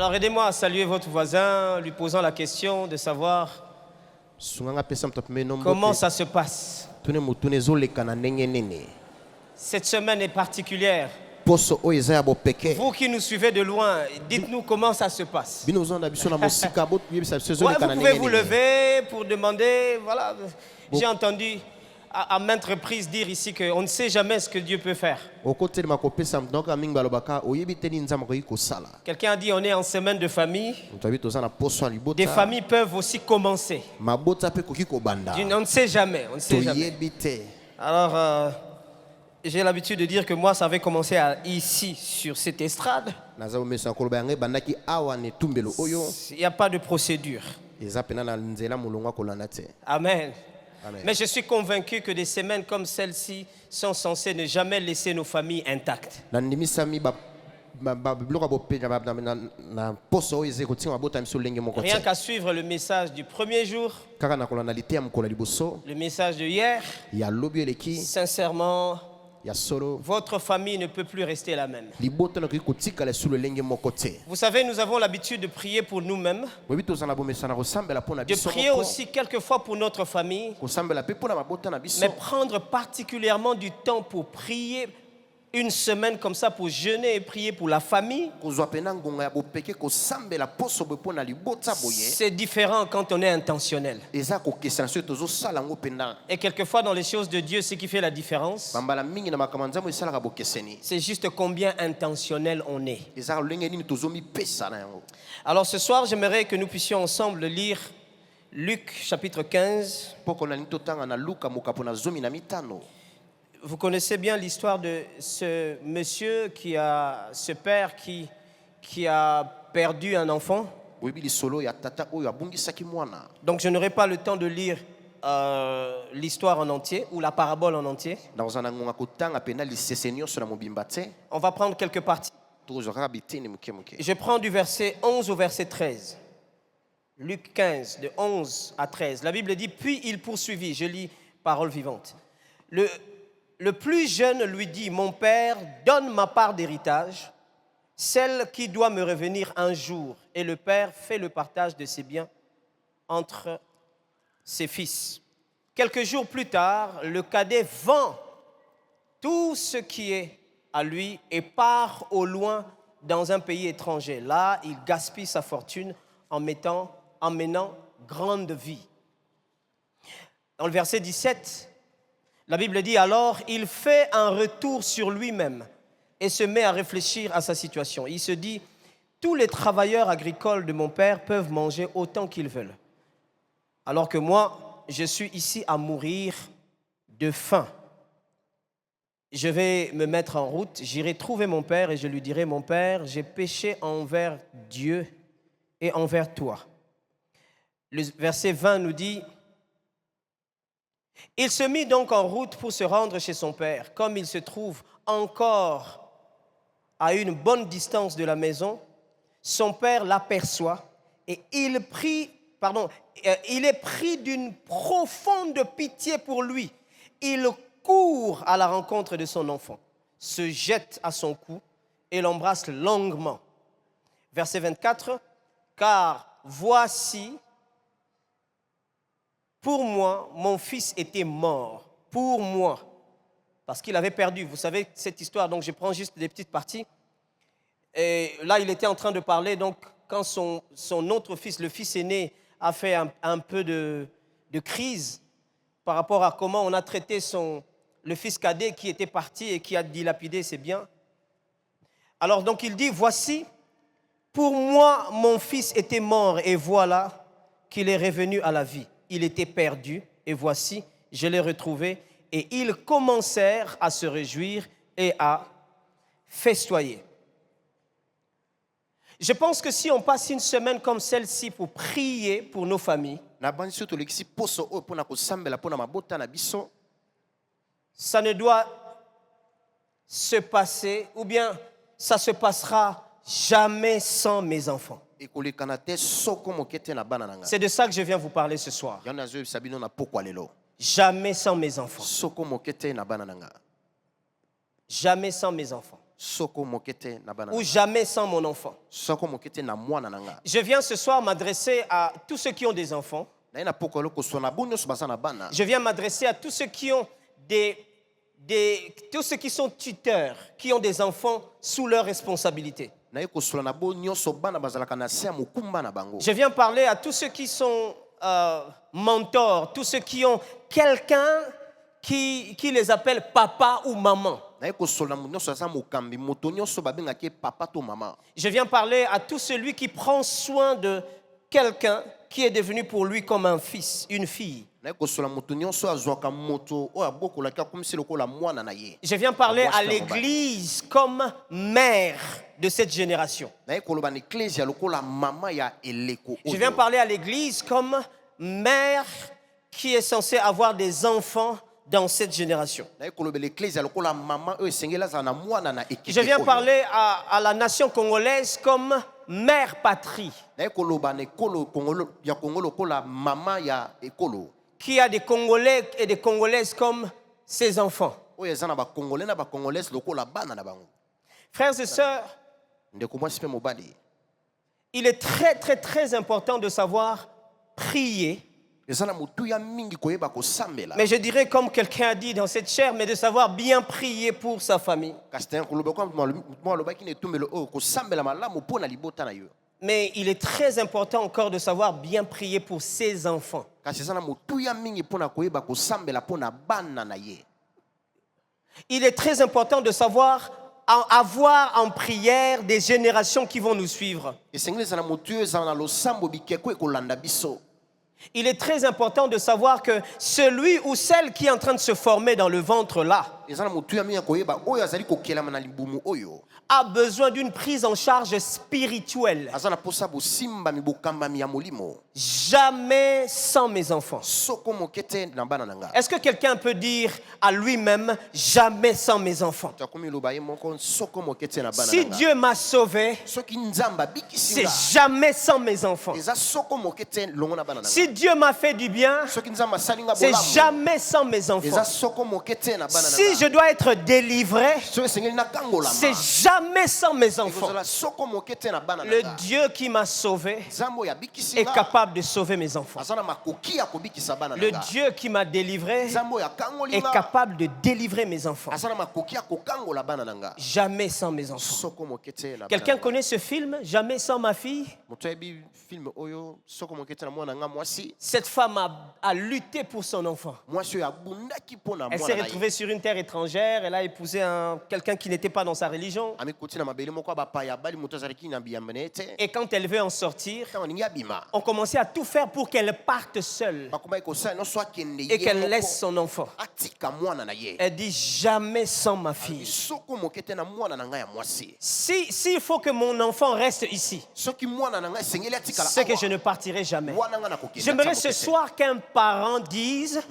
Alors aidez-moi à saluer votre voisin, lui posant la question de savoir comment ça se passe. Cette semaine est particulière. Vous qui nous suivez de loin, dites-nous comment ça se passe. Ouais, vous pouvez vous lever pour demander, voilà, j'ai entendu à maintes reprises dire ici qu'on ne sait jamais ce que Dieu peut faire. Quelqu'un a dit on est en semaine de famille. Des familles peuvent aussi commencer. On ne sait jamais. On ne sait jamais. Alors, j'ai l'habitude de dire que moi, ça avait commencé ici, sur cette estrade. Il n'y a pas de procédure. Amen. Amen. Mais je suis convaincu que des semaines comme celle-ci sont censées ne jamais laisser nos familles intactes. Rien qu'à suivre le message du premier jour, le message de hier, sincèrement, votre famille ne peut plus rester la même. Vous savez, nous avons l'habitude de prier pour nous-mêmes, de prier aussi quelquefois pour notre famille, mais prendre particulièrement du temps pour prier une semaine comme ça, pour jeûner et prier pour la famille. C'est différent quand on est intentionnel. Et quelquefois dans les choses de Dieu, ce qui fait la différence, c'est juste combien intentionnel on est. Alors ce soir, j'aimerais que nous puissions ensemble lire Luc chapitre 15. Vous connaissez bien l'histoire de ce monsieur ce père qui a perdu un enfant. Donc je n'aurai pas le temps de lire l'histoire en entier ou la parabole en entier. On va prendre quelques parties. Je prends du verset 11 au verset 13. Luc 15, de 11 à 13. La Bible dit, puis il poursuivit, je lis parole vivante. Le plus jeune lui dit, mon père, donne ma part d'héritage, celle qui doit me revenir un jour. Et le père fait le partage de ses biens entre ses fils. Quelques jours plus tard, le cadet vend tout ce qui est à lui et part au loin dans un pays étranger. Là, il gaspille sa fortune en menant grande vie. Dans le verset 17, la Bible dit alors, il fait un retour sur lui-même et se met à réfléchir à sa situation. Il se dit, tous les travailleurs agricoles de mon père peuvent manger autant qu'ils veulent, alors que moi, je suis ici à mourir de faim. Je vais me mettre en route, j'irai trouver mon père et je lui dirai, mon père, j'ai péché envers Dieu et envers toi. Le verset 20 nous dit, il se mit donc en route pour se rendre chez son père. Comme il se trouve encore à une bonne distance de la maison, son père l'aperçoit et il est pris d'une profonde pitié pour lui. Il court à la rencontre de son enfant, se jette à son cou et l'embrasse longuement. Verset 24, car voici, pour moi, mon fils était mort. Pour moi. Parce qu'il avait perdu. Vous savez cette histoire, donc je prends juste des petites parties. Et là, il était en train de parler, donc, quand son autre fils, le fils aîné, a fait un peu de crise par rapport à comment on a traité le fils cadet qui était parti et qui a dilapidé ses biens. Alors, donc, il dit, voici, pour moi, mon fils était mort et voilà qu'il est revenu à la vie. Il était perdu, et voici, je l'ai retrouvé. Et ils commencèrent à se réjouir et à festoyer. Je pense que si on passe une semaine comme celle-ci pour prier pour nos familles, ça ne doit se passer, ou bien ça se passera jamais sans mes enfants. C'est de ça que je viens vous parler ce soir. Jamais sans mes enfants. Jamais sans mes enfants. ou jamais sans mon enfant. Je viens ce soir m'adresser à tous ceux qui ont des enfants. Je viens m'adresser à tous ceux qui ont tous ceux qui sont tuteurs, qui ont des enfants sous leur responsabilité. Je viens parler à tous ceux qui sont mentors, tous ceux qui ont quelqu'un qui les appelle papa ou maman. Je viens parler à tout celui qui prend soin de quelqu'un qui est devenu pour lui comme un fils, une fille. Je viens parler à l'église comme mère de cette génération. Je viens parler à l'église comme mère qui est censée avoir des enfants dans cette génération. Je viens parler à la nation congolaise comme mère patrie, qui a des Congolais et des Congolaises comme ses enfants. Frères et sœurs, il est très très très important de savoir prier. Mais je dirais comme quelqu'un a dit dans cette chaire, mais de savoir bien prier pour sa famille. Mais il est très important encore de savoir bien prier pour ses enfants. Il est très important de savoir avoir en prière des générations qui vont nous suivre. Il est très important de savoir que celui ou celle qui est en train de se former dans le ventre là a besoin d'une prise en charge spirituelle. Jamais sans mes enfants. Est-ce que quelqu'un peut dire à lui-même jamais sans mes enfants? Si Dieu m'a sauvé, c'est jamais sans mes enfants. Si Dieu m'a fait du bien, c'est jamais sans mes enfants. Si je dois être délivré, c'est jamais sans mes enfants. Le Dieu qui m'a sauvé est capable de sauver mes enfants. Le Dieu qui m'a délivré est capable de délivrer mes enfants. Jamais sans mes enfants. Quelqu'un connaît ce film, Jamais sans ma fille? Cette femme a lutté pour son enfant. Elle s'est retrouvée sur une terre étrangère. Elle a épousé quelqu'un qui n'était pas dans sa religion. Et quand elle veut en sortir, on commençait à tout faire pour qu'elle parte seule et qu'elle laisse son enfant. Elle dit jamais sans ma fille. S'il faut que mon enfant reste ici, c'est que je ne partirai jamais. J'aimerais ce soir qu'un parent dise,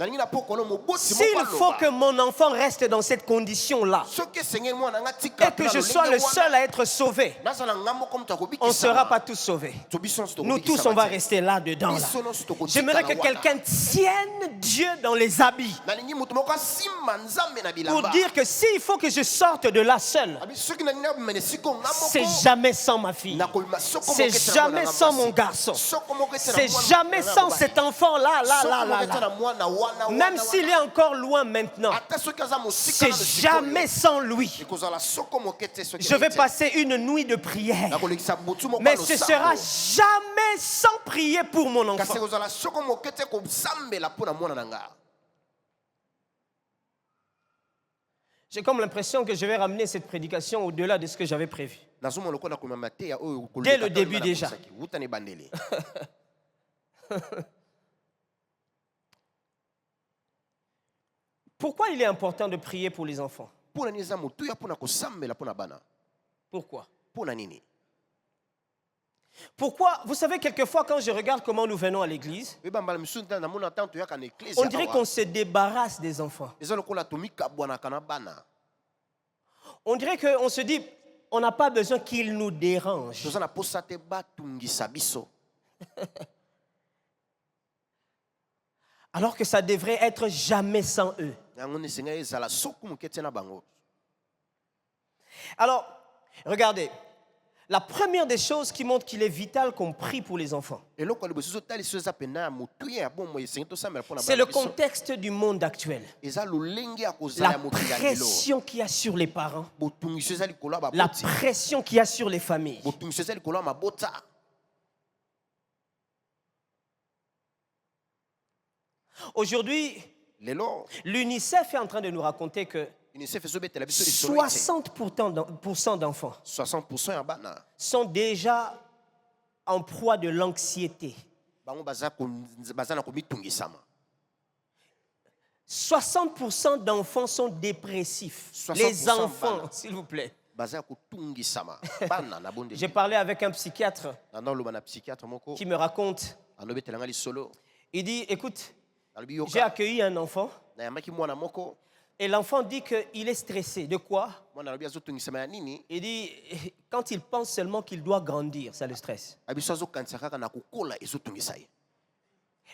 s'il faut que mon enfant reste dans cette condition-là et que je sois le seul à être sauvé, on ne sera pas tous sauvés. Nous tous, on va rester là-dedans. Là. J'aimerais que quelqu'un tienne Dieu dans les habits pour dire que s'il faut que je sorte de là seul, c'est jamais sans ma fille, c'est jamais sans mon garçon, c'est jamais sans cet enfant-là, même s'il est encore loin maintenant, c'est jamais sans lui. Je vais passer une nuit de prière, mais ce sera jamais sans prier pour mon enfant. J'ai comme l'impression que je vais ramener cette prédication au-delà de ce que j'avais prévu. Dès le début déjà. Pourquoi il est important de prier pour les enfants? Pourquoi? Pourquoi? Vous savez, quelquefois, quand je regarde comment nous venons à l'église, on dirait qu'on se débarrasse des enfants. On dirait qu'on se dit, on n'a pas besoin qu'ils nous dérangent. Alors que ça devrait être jamais sans eux. Alors, regardez. La première des choses qui montre qu'il est vital qu'on prie pour les enfants, c'est le contexte du monde actuel. La pression qu'il y a sur les parents, la pression qu'il y a sur les familles. Aujourd'hui, l'UNICEF est en train de nous raconter que 60% d'enfants sont déjà en proie de l'anxiété. 60% d'enfants sont dépressifs. Les enfants, s'il vous plaît. J'ai parlé avec un psychiatre qui me raconte. Il dit, écoute, j'ai accueilli un enfant. Et l'enfant dit qu'il est stressé. De quoi? Il dit, quand il pense seulement qu'il doit grandir, ça le stresse.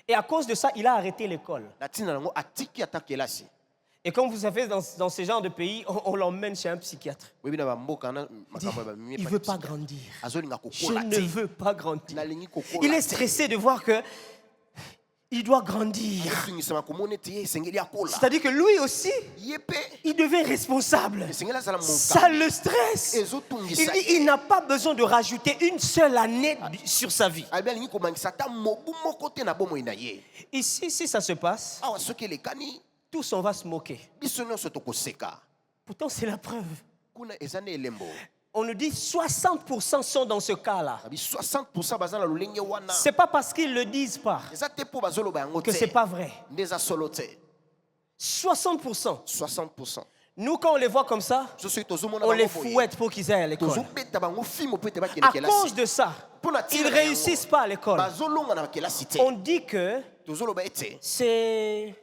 Et à cause de ça, il a arrêté l'école. Et comme vous savez, dans ce genre de pays, on l'emmène chez un psychiatre. Il ne veut pas grandir. Je ne veux pas grandir. Il est stressé de voir que il doit grandir. C'est-à-dire que lui aussi, il devient responsable. Ça le stresse. Il dit il n'a pas besoin de rajouter une seule année sur sa vie. Ici, si ça se passe, tous on va se moquer. Pourtant, c'est la preuve. On nous dit 60% sont dans ce cas-là. C'est pas parce qu'ils le disent pas que c'est pas vrai. 60%. Nous, quand on les voit comme ça, on les fouette pour qu'ils aillent à l'école. À cause de ça, ils ne réussissent pas à l'école. On dit que c'est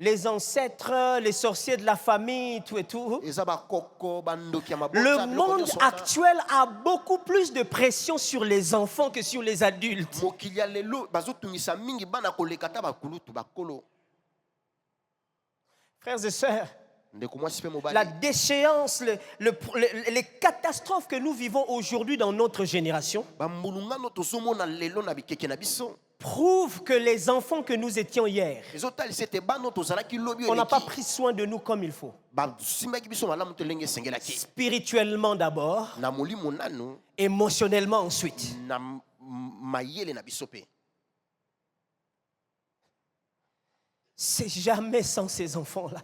les ancêtres, les sorciers de la famille, tout et tout. Le monde actuel a beaucoup plus de pression sur les enfants que sur les adultes. Frères et sœurs, la déchéance, les catastrophes que nous vivons aujourd'hui dans notre génération prouvent que les enfants que nous étions hier, on n'a pas pris soin de nous comme il faut. Spirituellement d'abord, émotionnellement ensuite. C'est jamais sans ces enfants-là.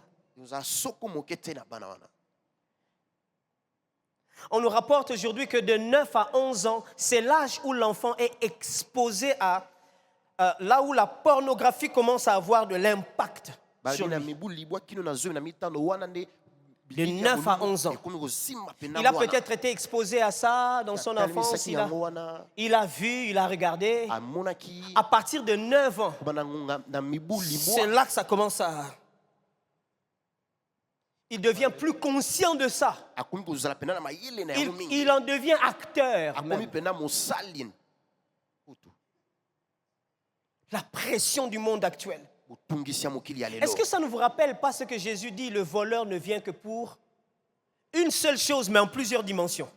On nous rapporte aujourd'hui que de 9 à 11 ans, c'est l'âge où l'enfant est exposé à là où la pornographie commence à avoir de l'impact sur lui. De 9 à 11 ans. Il a peut-être été exposé à ça dans son enfance. Il a vu, il a regardé. À partir de 9 ans, c'est là que ça commence à... Il devient plus conscient de ça. Il en devient acteur. Même. La pression du monde actuel. Est-ce que ça ne vous rappelle pas ce que Jésus dit? Le voleur ne vient que pour une seule chose, mais en plusieurs dimensions.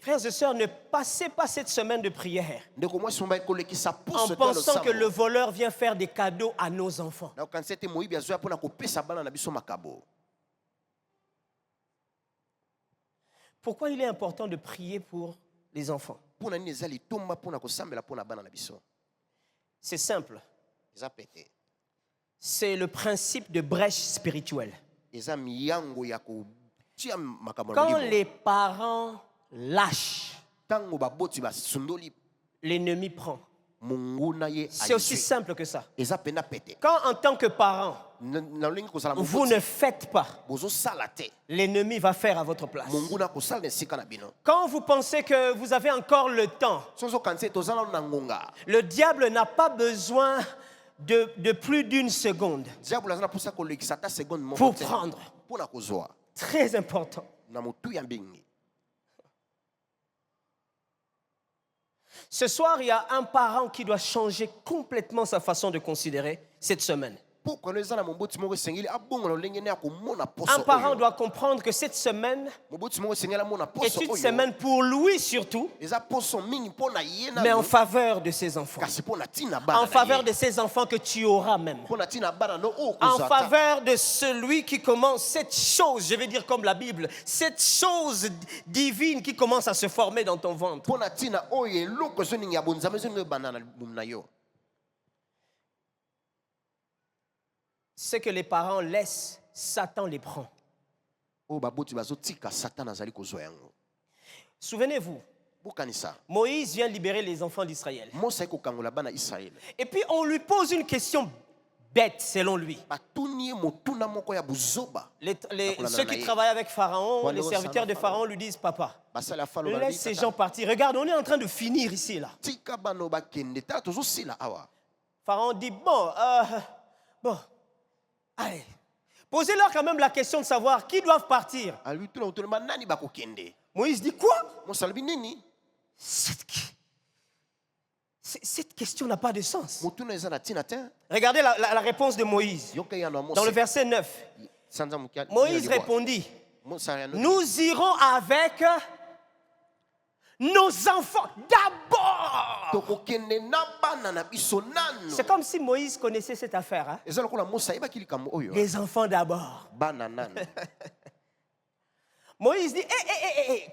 Frères et sœurs, ne passez pas cette semaine de prière en pensant que le voleur vient faire des cadeaux à nos enfants. Pourquoi il est important de prier pour les enfants? C'est simple. C'est le principe de brèche spirituelle. Quand les parents lâchent, l'ennemi prend. C'est aussi simple que ça. Quand en tant que parent, vous ne faites pas, l'ennemi va faire à votre place. Quand vous pensez que vous avez encore le temps, le diable n'a pas besoin de plus d'une seconde pour prendre. Très important. Ce soir, il y a un parent qui doit changer complètement sa façon de considérer cette semaine. Un parent doit comprendre que cette semaine est une semaine pour lui surtout, mais en faveur de ses enfants. En faveur de ces enfants que tu auras même. En faveur de celui qui commence cette chose, je vais dire comme la Bible, cette chose divine qui commence à se former dans ton ventre. Ce que les parents laissent, Satan les prend. Souvenez-vous, Moïse vient libérer les enfants d'Israël. Et puis on lui pose une question bête selon lui. Ceux qui travaillent avec Pharaon, les serviteurs de Pharaon lui disent, papa, laisse ces gens partir. Regarde, on est en train de finir ici là. Pharaon dit, bon, allez, posez-leur quand même la question de savoir qui doivent partir. Moïse dit, quoi? Cette question n'a pas de sens. Regardez la réponse de Moïse. Dans le verset 9, Moïse répondit, nous irons avec nos enfants d'abord. C'est comme si Moïse connaissait cette affaire. Hein? Les enfants d'abord. Moïse dit,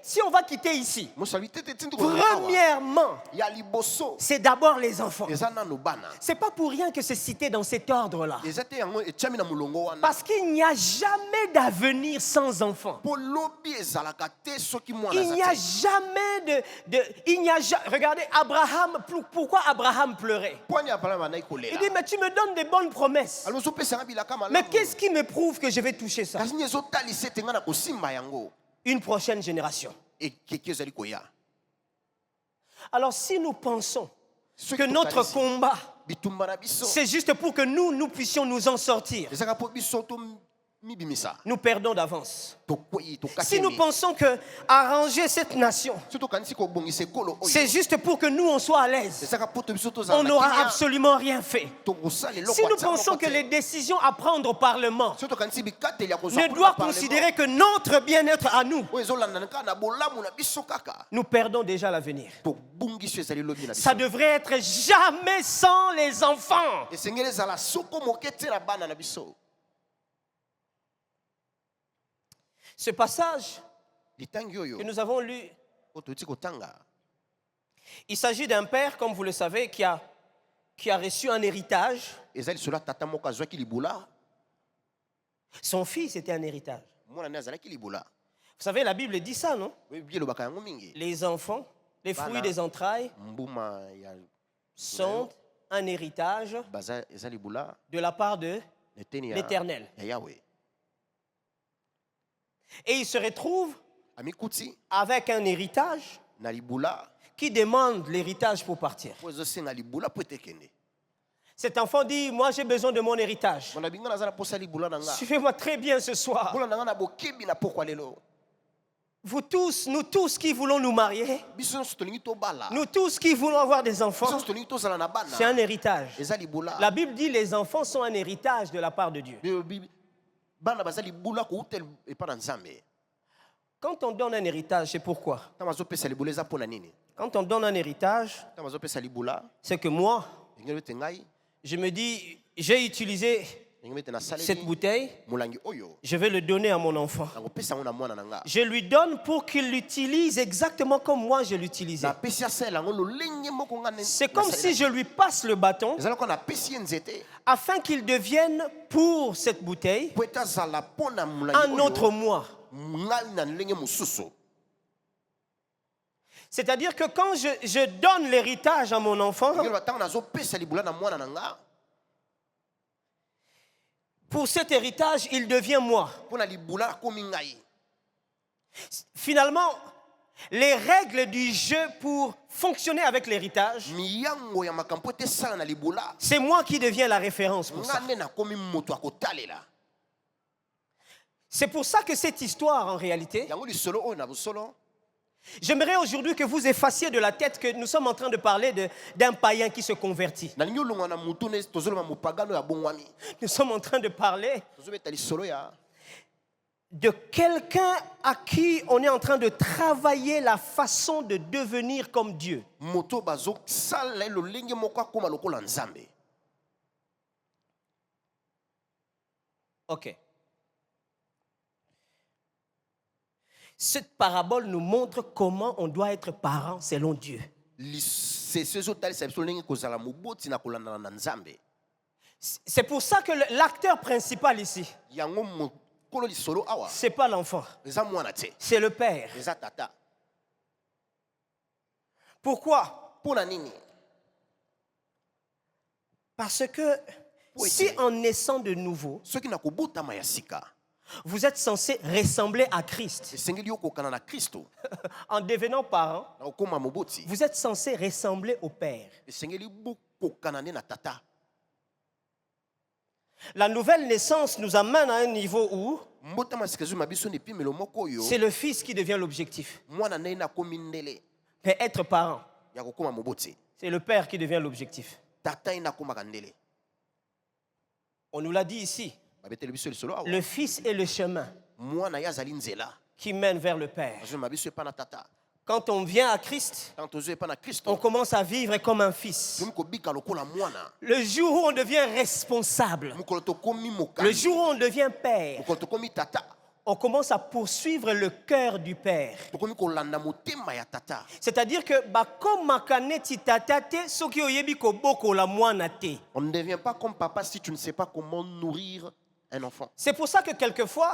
si on va quitter ici, premièrement, c'est d'abord les enfants. C'est pas pour rien que c'est cité dans cet ordre-là. Parce qu'il n'y a jamais d'avenir sans enfants. Il n'y a jamais regardez, Abraham, pourquoi Abraham pleurait? Il dit, mais tu me donnes des bonnes promesses. Mais qu'est-ce qui me prouve que je vais toucher ça? Une prochaine génération. Alors si nous pensons que notre combat, c'est juste pour que nous puissions nous en sortir, nous perdons d'avance. Si nous pensons que arranger cette nation, c'est juste pour que nous on soit à l'aise, on n'aura absolument rien fait. Si nous pensons que les décisions à prendre au Parlement ne doivent considérer que notre bien-être à nous, nous perdons déjà l'avenir. Ça devrait être jamais sans les enfants. Ce passage que nous avons lu, il s'agit d'un père, comme vous le savez, qui a reçu un héritage. Son fils était un héritage. Vous savez, la Bible dit ça, non? Les enfants, les fruits des entrailles sont un héritage de la part de l'Éternel. Et il se retrouve avec un héritage qui demande l'héritage pour partir. Cet enfant dit, moi j'ai besoin de mon héritage. Suivez-moi très bien ce soir. Vous tous, nous tous qui voulons nous marier, nous tous qui voulons avoir des enfants, c'est un héritage. La Bible dit les enfants sont un héritage de la part de Dieu. Quand on donne un héritage, c'est pourquoi? Quand on donne un héritage, c'est que moi, je me dis, j'ai utilisé cette bouteille, je vais le donner à mon enfant. Je lui donne pour qu'il l'utilise exactement comme moi je l'utilisais. C'est comme si je lui passe le bâton afin qu'il devienne pour cette bouteille un autre moi. C'est-à-dire que quand je donne l'héritage à mon enfant, pour cet héritage, il devient moi. Finalement, les règles du jeu pour fonctionner avec l'héritage, c'est moi qui deviens la référence pour ça. C'est pour ça que cette histoire, en réalité, J'aimerais aujourd'hui que vous effaciez de la tête que nous sommes en train de parler d'un païen qui se convertit. Nous sommes en train de parler de quelqu'un à qui on est en train de travailler la façon de devenir comme Dieu. Ok. Cette parabole nous montre comment on doit être parent selon Dieu. C'est pour ça que l'acteur principal ici, ce n'est pas l'enfant, c'est le père. Pourquoi? Parce que si en naissant de nouveau, vous êtes censé ressembler à Christ. En devenant parent, vous êtes censé ressembler au Père. La nouvelle naissance nous amène à un niveau où c'est le fils qui devient l'objectif. Mais être parent, c'est le père qui devient l'objectif. On nous l'a dit ici. Le fils est le chemin qui mène vers le Père. Quand on vient à Christ, on commence à vivre comme un fils. Le jour où on devient responsable, le jour où on devient père, on commence à poursuivre le cœur du Père. C'est-à-dire que on ne devient pas comme papa si tu ne sais pas comment nourrir un enfant. C'est pour ça que quelquefois,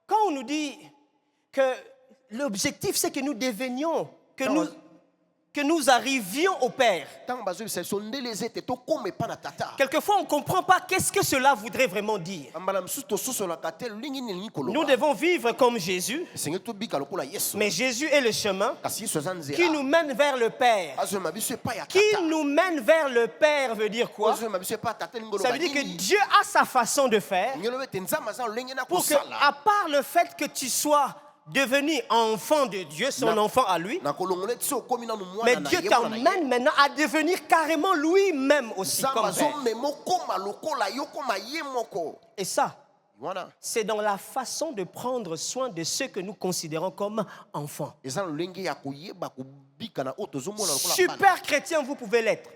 quand on nous dit que l'objectif c'est que nous devenions, que nous arrivions au Père, quelquefois on ne comprend pas qu'est-ce que cela voudrait vraiment dire. Nous devons vivre comme Jésus, mais Jésus est le chemin qui nous mène vers le Père. Qui nous mène vers le Père veut dire quoi? Ça veut dire que Dieu a sa façon de faire pour que, à part le fait que tu sois devenu enfant de Dieu, son enfant à lui, mais Dieu t'emmène maintenant à devenir carrément lui-même aussi comme père. Et ça, c'est dans la façon de prendre soin de ceux que nous considérons comme enfants. Super chrétien, vous pouvez l'être.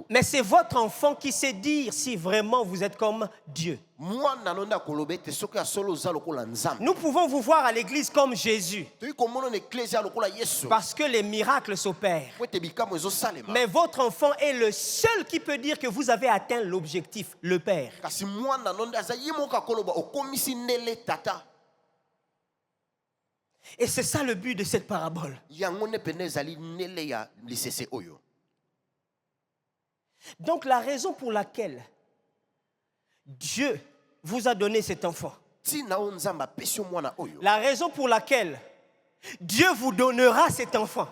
Mais c'est votre enfant qui sait dire si vraiment vous êtes comme Dieu. Nous pouvons vous voir à l'église comme Jésus, parce que les miracles s'opèrent. Mais votre enfant est le seul qui peut dire que vous avez atteint l'objectif, le Père. Et c'est ça le but de cette parabole. Donc la raison pour laquelle Dieu vous a donné cet enfant, la raison pour laquelle Dieu vous donnera cet enfant,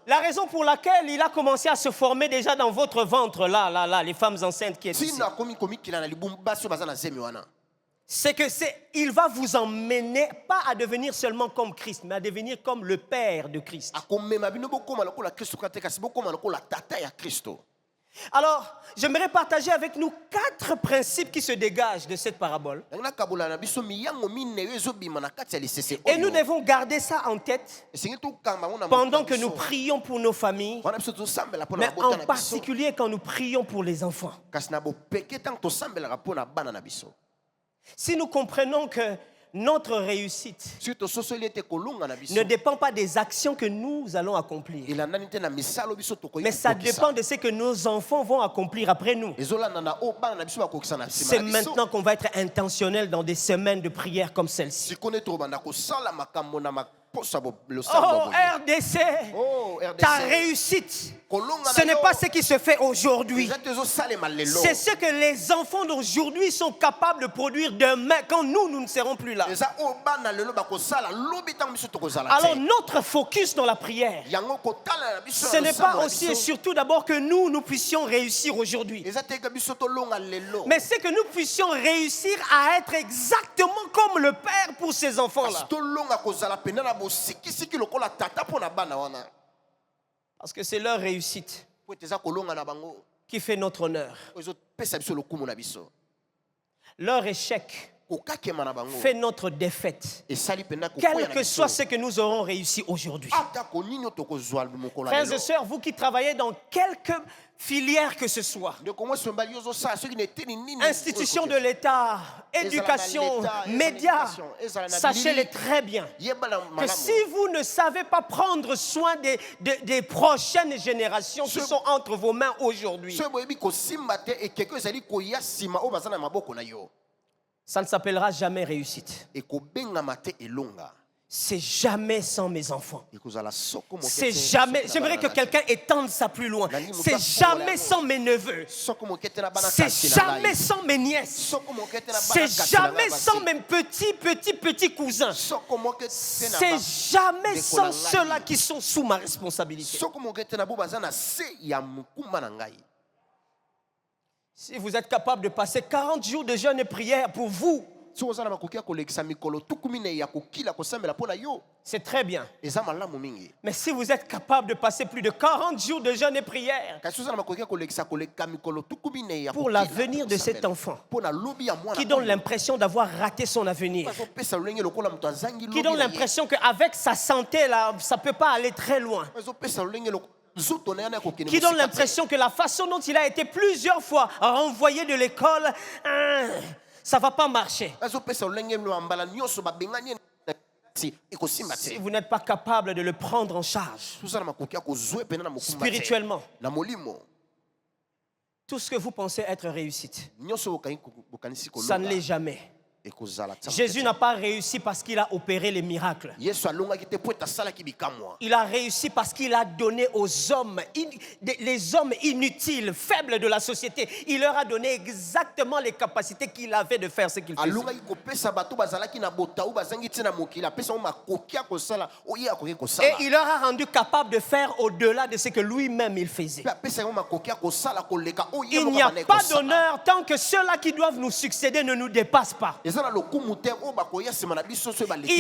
la raison pour laquelle il a commencé à se former déjà dans votre ventre, là, les femmes enceintes qui sont ici, c'est que il va vous emmener pas à devenir seulement comme Christ, mais à devenir comme le Père de Christ. Alors, j'aimerais partager avec nous 4 principes qui se dégagent de cette parabole. Et nous devons garder ça en tête pendant que nous prions pour nos familles, mais en particulier quand nous prions pour les enfants. Si nous comprenons que notre réussite ne dépend pas des actions que nous allons accomplir, mais ça dépend de ce que nos enfants vont accomplir après nous. C'est maintenant qu'on va être intentionnel dans des semaines de prière comme celle-ci. Oh, RDC, ta réussite, ce n'est pas ce qui se fait aujourd'hui. C'est ce que les enfants d'aujourd'hui sont capables de produire demain quand nous ne serons plus là. Alors notre focus dans la prière, ce n'est pas aussi et surtout d'abord que nous puissions réussir aujourd'hui. Mais c'est que nous puissions réussir à être exactement comme le Père pour ces enfants-là. Parce que c'est leur réussite qui fait notre honneur. Leur échec fait notre défaite. Quel que soit ce que nous aurons réussi aujourd'hui. Frères et sœurs, vous qui travaillez dans quelques filières que ce soit, institutions de l'État, éducation, médias, sachez-le très bien que si vous ne savez pas prendre soin des prochaines générations qui sont entre vos mains aujourd'hui, ça ne s'appellera jamais réussite. C'est jamais sans mes enfants. C'est jamais. J'aimerais que quelqu'un étende ça plus loin. C'est jamais sans mes neveux. C'est jamais sans mes nièces. C'est jamais sans mes petits cousins. C'est jamais sans ceux-là qui sont sous ma responsabilité. Si vous êtes capable de passer 40 jours de jeûne et prière pour vous, c'est très bien. Mais si vous êtes capable de passer plus de 40 jours de jeûne et prière pour l'avenir de cet enfant qui donne l'impression d'avoir raté son avenir, qui donne l'impression qu'avec sa santé là, ça ne peut pas aller très loin, qui donne l'impression que la façon dont il a été plusieurs fois renvoyé de l'école, ça ne va pas marcher. Si vous n'êtes pas capable de le prendre en charge spirituellement, tout ce que vous pensez être réussite, ça ne l'est jamais. Jésus n'a pas réussi parce qu'il a opéré les miracles. Il a réussi parce qu'il a donné aux hommes, les hommes inutiles, faibles de la société, il leur a donné exactement les capacités qu'il avait de faire ce qu'il faisait. Et il leur a rendu capable de faire au-delà de ce que lui-même il faisait. Il n'y a pas d'honneur tant que ceux-là qui doivent nous succéder ne nous dépassent pas. Il n'y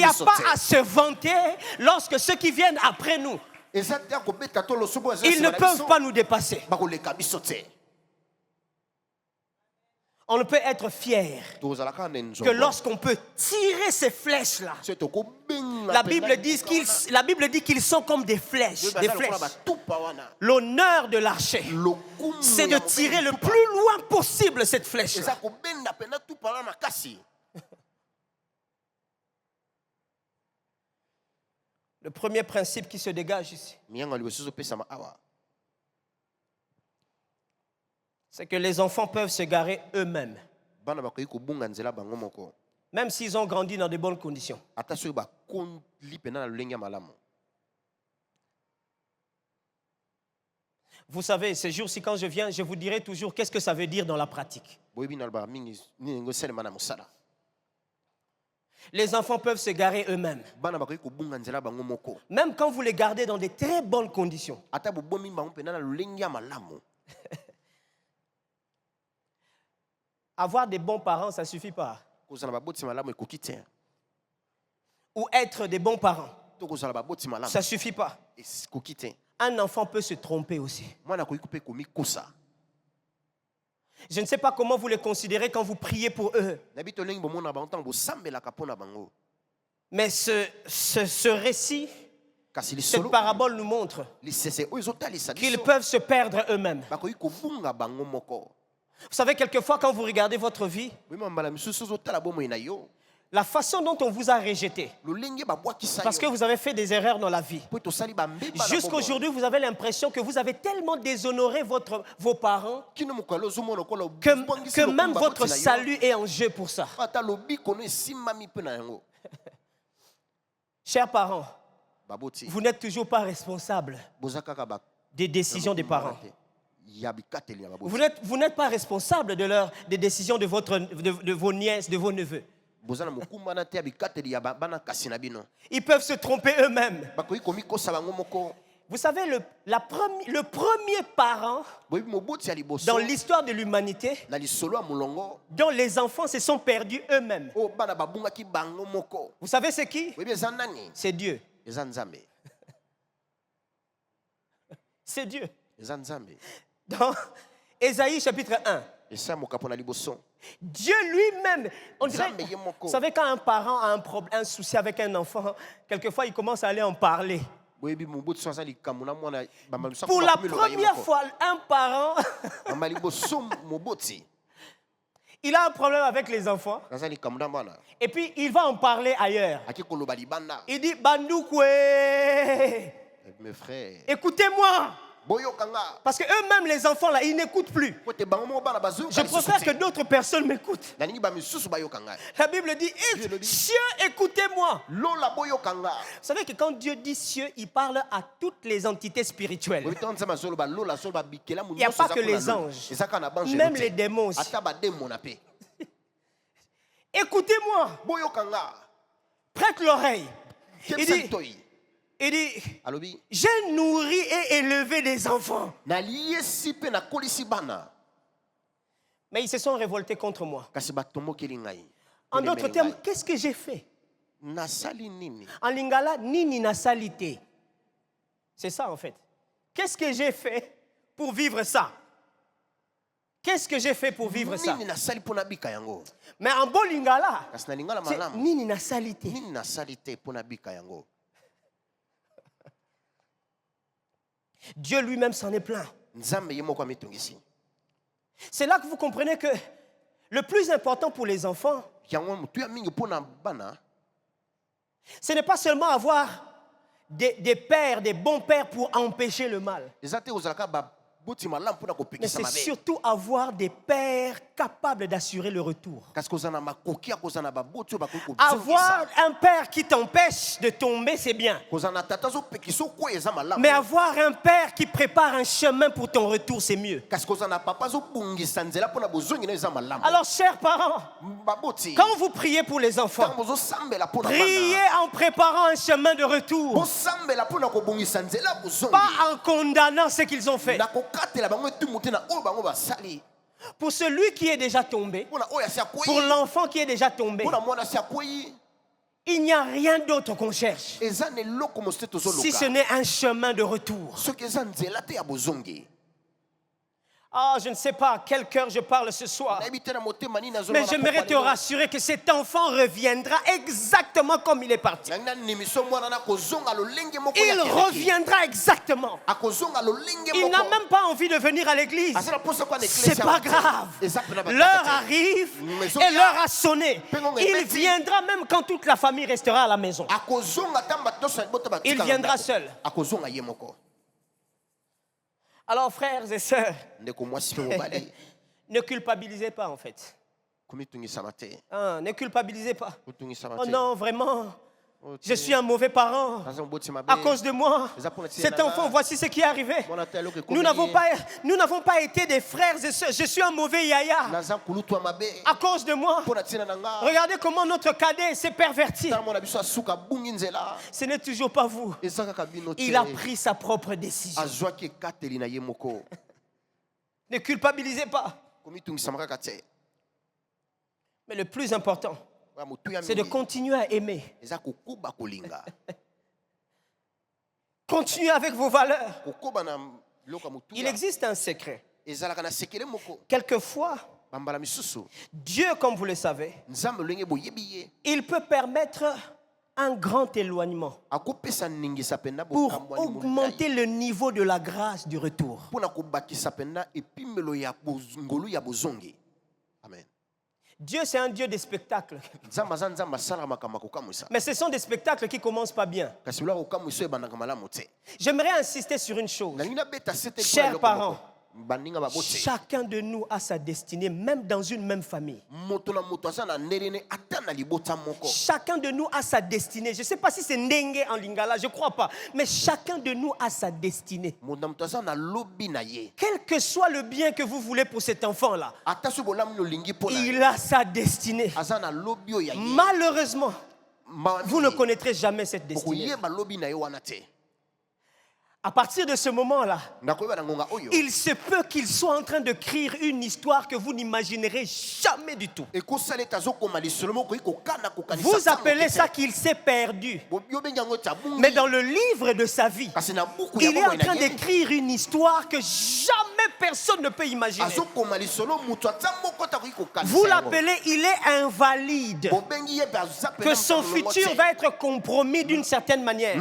a pas à se vanter lorsque ceux qui viennent après nous, ils ne peuvent pas nous dépasser. On ne peut être fier que lorsqu'on peut tirer ces flèches-là. La Bible dit qu'ils sont comme des flèches. L'honneur de l'archer, c'est de tirer le plus loin possible cette flèche-là. Le premier principe qui se dégage ici, c'est que les enfants peuvent se garer eux-mêmes, même s'ils ont grandi dans de bonnes conditions. Vous savez, ces jours-ci, quand je viens, je vous dirai toujours qu'est-ce que ça veut dire dans la pratique. Les enfants peuvent se garer eux-mêmes, même quand vous les gardez dans de très bonnes conditions. Avoir des bons parents, ça ne suffit pas. Ou être des bons parents, ça ne suffit pas. Un enfant peut se tromper aussi. Je ne sais pas comment vous les considérez quand vous priez pour eux. Mais ce récit, cette parabole nous montre qu'ils peuvent se perdre eux-mêmes. Vous savez, quelquefois, quand vous regardez votre vie, la façon dont on vous a rejeté, parce que vous avez fait des erreurs dans la vie, jusqu'aujourd'hui, vous avez l'impression que vous avez tellement déshonoré vos parents que même votre salut est en jeu pour ça. Chers parents, vous n'êtes toujours pas responsable des décisions des parents. Vous n'êtes pas responsable des décisions de vos nièces, de vos neveux. Ils peuvent se tromper eux-mêmes. Vous savez, le premier parent dans l'histoire de l'humanité, dont les enfants se sont perdus eux-mêmes. Vous savez c'est qui? C'est Dieu. C'est Dieu. Dans Ésaïe chapitre 1. Dieu lui-même, on dirait, vous savez quand un parent a un souci avec un enfant, quelquefois il commence à aller en parler. Pour la première fois, un parent, il a un problème avec les enfants. Et puis il va en parler ailleurs. Il dit, Bandoukoué, écoutez-moi. Parce qu'eux-mêmes, les enfants, là, ils n'écoutent plus. Je préfère que d'autres personnes m'écoutent. La Bible dit, cieux, écoutez-moi. Vous savez que quand Dieu dit cieux, il parle à toutes les entités spirituelles. Il n'y a pas que les anges, même les démons aussi. Écoutez-moi. Prête l'oreille. Il dit, j'ai nourri et élevé des enfants. Mais ils se sont révoltés contre moi. En d'autres termes, qu'est-ce que j'ai fait? En lingala, nini nasalite. C'est ça en fait. Qu'est-ce que j'ai fait pour vivre ça? Qu'est-ce que j'ai fait pour vivre ça? Mais en bon lingala, c'est nini nasalite. Dieu lui-même s'en est plaint. C'est là que vous comprenez que le plus important pour les enfants, ce n'est pas seulement avoir des pères, des bons pères pour empêcher le mal. Mais c'est surtout avoir des pères capables d'assurer le retour. Avoir un père qui t'empêche de tomber, c'est bien. Mais avoir un père qui prépare un chemin pour ton retour, c'est mieux. Alors, chers parents, quand vous priez pour les enfants, priez en préparant un chemin de retour. Pas en condamnant ce qu'ils ont fait. Pour celui qui est déjà tombé, pour l'enfant qui est déjà tombé, il n'y a rien d'autre qu'on cherche, si ce n'est un chemin de retour. Ah, je ne sais pas à quel cœur je parle ce soir, mais j'aimerais te rassurer que cet enfant reviendra exactement comme il est parti. Il reviendra exactement. Il n'a même pas envie de venir à l'église. C'est pas grave. L'heure arrive et l'heure a sonné. Il viendra même quand toute la famille restera à la maison. Il viendra seul. Alors, frères et sœurs, ne culpabilisez pas en fait. Ne culpabilisez pas. Oh non, vraiment, je suis un mauvais parent à cause de moi. Cet enfant, voici ce qui est arrivé. Nous n'avons pas été des frères et sœurs. Je suis un mauvais yaya à cause de moi. Regardez comment notre cadet s'est perverti. Ce n'est toujours pas vous. Il a pris sa propre décision. Ne culpabilisez pas. Mais le plus important, c'est de continuer à aimer. Continuez avec vos valeurs. Il existe un secret. Quelquefois, Dieu, comme vous le savez, il peut permettre un grand éloignement pour augmenter le niveau de la grâce du retour. Amen. Dieu, c'est un Dieu des spectacles. Mais ce sont des spectacles qui ne commencent pas bien. J'aimerais insister sur une chose. Chers parents, Chacun de nous a sa destinée, même dans une même famille. Chacun de nous a sa destinée. Je ne sais pas si c'est Ndenge en Lingala, je ne crois pas. Mais chacun de nous a sa destinée. Quel que soit le bien que vous voulez pour cet enfant-là, il a sa destinée. Malheureusement, vous ne connaîtrez jamais cette destinée. À partir de ce moment-là, il se peut qu'il soit en train de créer une histoire que vous n'imaginerez jamais du tout. Vous appelez ça qu'il s'est perdu. Mais dans le livre de sa vie, il est en train d'écrire une histoire que jamais personne ne peut imaginer. Vous l'appelez, il est invalide. Que son futur va être compromis d'une certaine manière.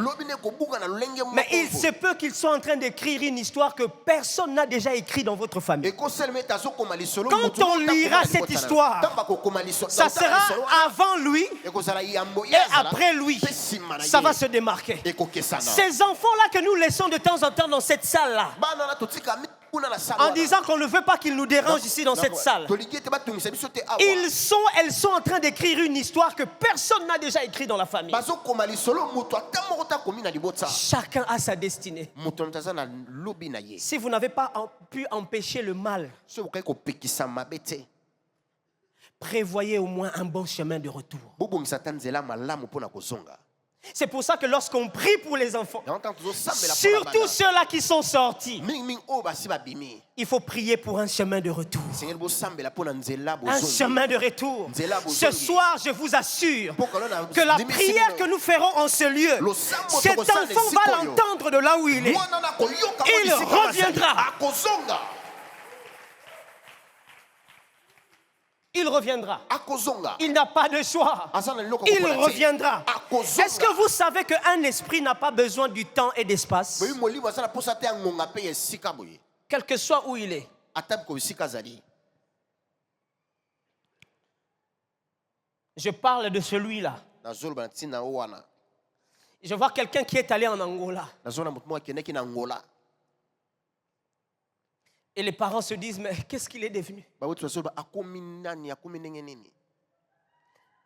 Mais il se peut qu'il soit en train d'écrire une histoire que personne n'a déjà écrite dans votre famille. Quand on lira cette histoire, ça sera avant lui et après lui. Ça va se démarquer. Ces enfants-là que nous laissons de temps en temps dans cette salle-là, en disant qu'on ne veut pas qu'ils nous dérangent ici dans cette salle, elles sont en train d'écrire une histoire que personne n'a déjà écrite dans la famille. Chacun a sa destinée. Si vous n'avez pas pu empêcher le mal, prévoyez au moins un bon chemin de retour. C'est pour ça que lorsqu'on prie pour les enfants, surtout ceux-là qui sont sortis, il faut prier pour un chemin de retour. Un chemin de retour. Ce soir, je vous assure que la prière que nous ferons en ce lieu, cet enfant va l'entendre de là où il est. Il reviendra. Il reviendra. Il n'a pas de choix. Il reviendra. Est-ce que vous savez qu'un esprit n'a pas besoin du temps et d'espace? Quel que soit où il est. Je parle de celui-là. Je vois quelqu'un qui est allé en Angola. Et les parents se disent, mais qu'est-ce qu'il est devenu?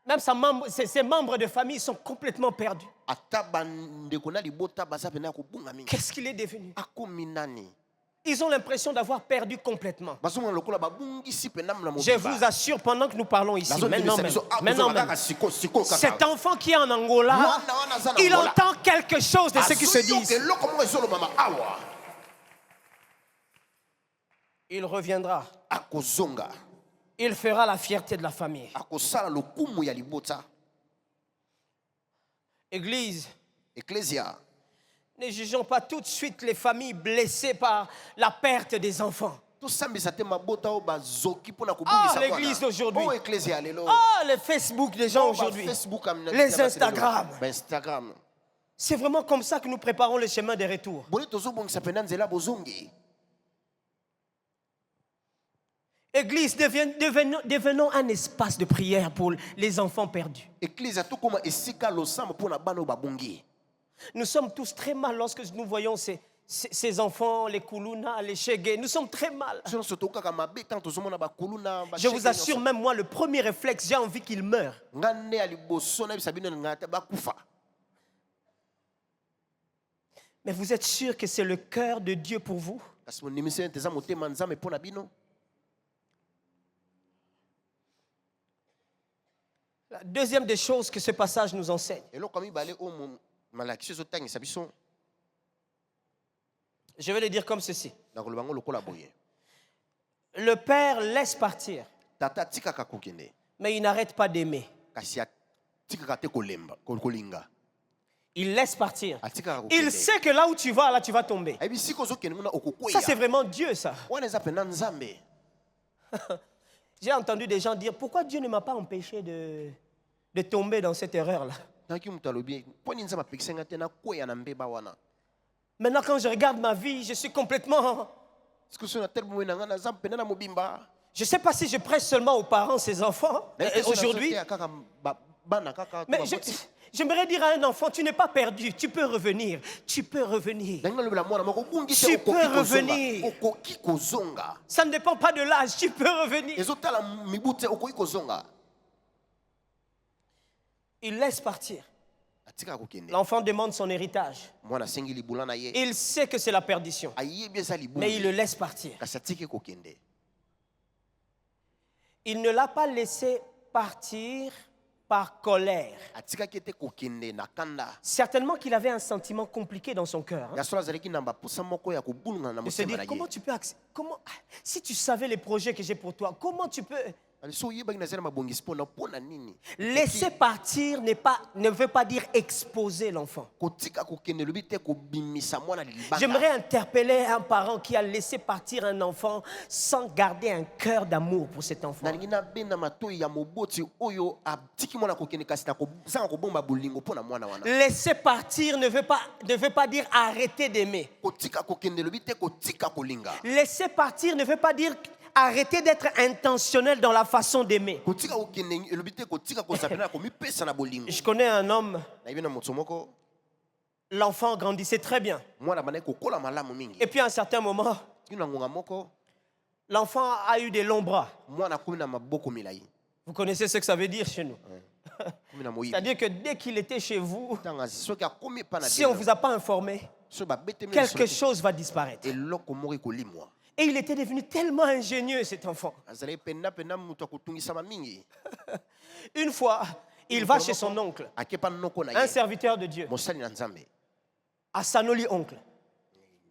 Même ses membres de famille sont complètement perdus. Qu'est-ce qu'il est devenu? Ils ont l'impression d'avoir perdu complètement. Je vous assure, pendant que nous parlons ici, maintenant même, cet enfant qui est en Angola, il entend quelque chose de ce qui se dit. Il reviendra. Il fera la fierté de la famille. Église, ne jugeons pas tout de suite les familles blessées par la perte des enfants. L'église d'aujourd'hui. Les Facebook des gens aujourd'hui. Les Instagram. C'est vraiment comme ça que nous préparons le chemin des retours. Église, devenons un espace de prière pour les enfants perdus. Nous sommes tous très mal lorsque nous voyons ces enfants, les Kuluna, les Shege. Nous sommes très mal. Je vous assure, même moi, le premier réflexe, j'ai envie qu'ils meurent. Mais vous êtes sûr que c'est le cœur de Dieu pour vous? La deuxième des choses que ce passage nous enseigne. Je vais le dire comme ceci. Le père laisse partir, mais il n'arrête pas d'aimer. Il laisse partir. Il sait que là où tu vas, là tu vas tomber. Ça c'est vraiment Dieu, ça. J'ai entendu des gens dire, pourquoi Dieu ne m'a pas empêché de tomber dans cette erreur-là? Maintenant, quand je regarde ma vie, je suis complètement... Je ne sais pas si je prêche seulement aux parents, ces enfants, aujourd'hui. Mais j'aimerais dire à un enfant, tu n'es pas perdu, tu peux revenir. Tu peux revenir. Tu peux revenir. Ça ne dépend pas de l'âge, tu peux revenir. Il laisse partir. L'enfant demande son héritage. Il sait que c'est la perdition. Mais il le laisse partir. Il ne l'a pas laissé partir par colère. Certainement qu'il avait un sentiment compliqué dans son cœur. Il se dit, comment tu peux si tu savais les projets que j'ai pour toi, comment tu peux... Laisser partir ne veut pas dire exposer l'enfant. J'aimerais interpeller un parent qui a laissé partir un enfant sans garder un cœur d'amour pour cet enfant. Laisser partir ne veut pas dire arrêter d'aimer. Laisser partir ne veut pas dire arrêtez d'être intentionnel dans la façon d'aimer. Je connais un homme, l'enfant grandissait très bien. Et puis à un certain moment, l'enfant a eu des longs bras. Vous connaissez ce que ça veut dire chez nous? C'est-à-dire que dès qu'il était chez vous, si on ne vous a pas informé, quelque chose va disparaître. Et il était devenu tellement ingénieux, cet enfant. Une fois, il va chez son oncle, un serviteur de Dieu, à Sanoli oncle.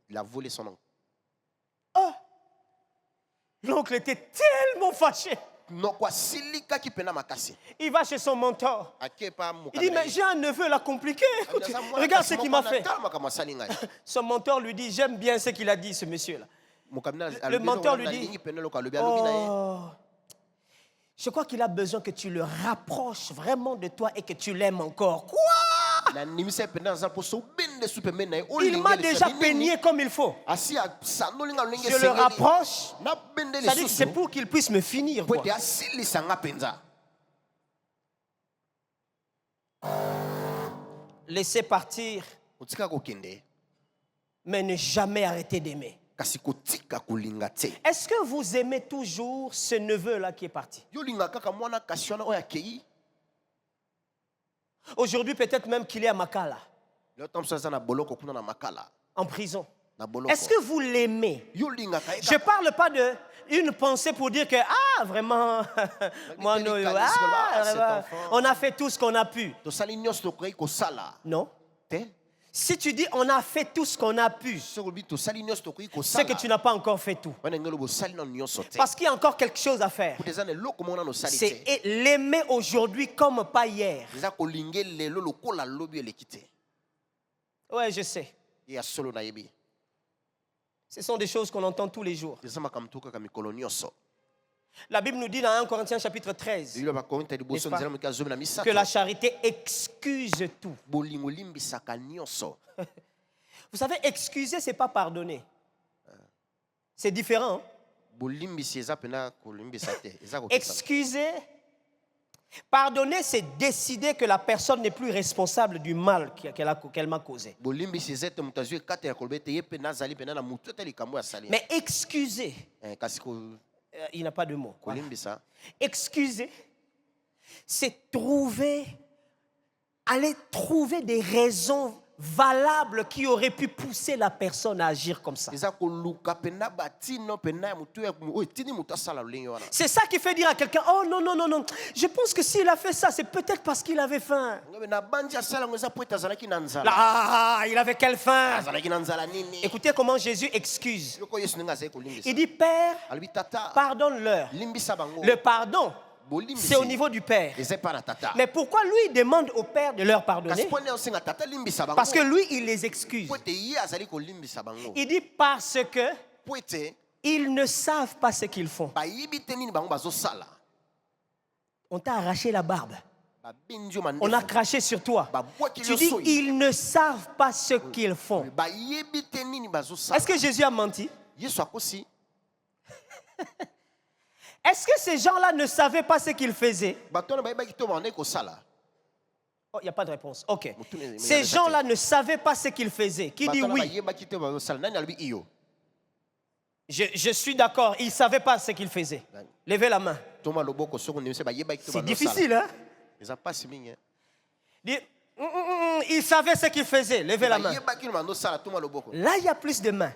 Il a volé son oncle. Oh! L'oncle était tellement fâché. Il va chez son mentor. Il dit, mais j'ai un neveu là compliqué. Regarde ce qu'il m'a fait. Son mentor lui dit, j'aime bien ce qu'il a dit, ce monsieur-là. Le mentor lui dit, oh, je crois qu'il a besoin que tu le rapproches vraiment de toi et que tu l'aimes encore. Quoi? Il m'a déjà peigné comme il faut. Je le rapproche. C'est pour qu'il puisse me finir. Quoi. Laissez partir, mais ne jamais arrêter d'aimer. Est-ce que vous aimez toujours ce neveu-là qui est parti? Aujourd'hui, peut-être même qu'il est à Makala, en prison. Est-ce que vous l'aimez? Je ne parle pas d'une pensée pour dire que, ah, vraiment, moi, non, on a fait tout ce qu'on a pu. Non. Si tu dis on a fait tout ce qu'on a pu, c'est que tu n'as pas encore fait tout. Parce qu'il y a encore quelque chose à faire. C'est l'aimer aujourd'hui comme pas hier. Ouais, je sais. Ce sont des choses qu'on entend tous les jours. La Bible nous dit dans 1 Corinthiens chapitre 13 que la charité excuse tout. Vous savez, excuser, ce n'est pas pardonner. C'est différent. Excuser, pardonner, c'est décider que la personne n'est plus responsable du mal qu'elle m'a causé. Mais excuser, il n'a pas de mot. Voilà. Excuser, c'est aller trouver des raisons valables qui auraient pu pousser la personne à agir comme ça. C'est ça qui fait dire à quelqu'un, oh non, non, non, non, je pense que s'il a fait ça, c'est peut-être parce qu'il avait faim. Ah, il avait quelle faim? Écoutez comment Jésus excuse. Il dit, Père, pardonne-leur. Le pardon, c'est au niveau du Père. Mais pourquoi lui il demande au Père de leur pardonner? Parce que lui il les excuse. Il dit parce que ils ne savent pas ce qu'ils font. On t'a arraché la barbe. On a craché sur toi. Tu dis ils ne savent pas ce qu'ils font. Est-ce que Jésus a menti? Est-ce que ces gens-là ne savaient pas ce qu'ils faisaient? Oh, il n'y a pas de réponse. Ok. Ces gens-là ne savaient pas ce qu'ils faisaient. Qui dit oui? Je suis d'accord. Ils ne savaient pas ce qu'ils faisaient. Levez la main. C'est difficile, hein? Ils savaient ce qu'ils faisaient. Levez la main. Là, il y a plus de mains.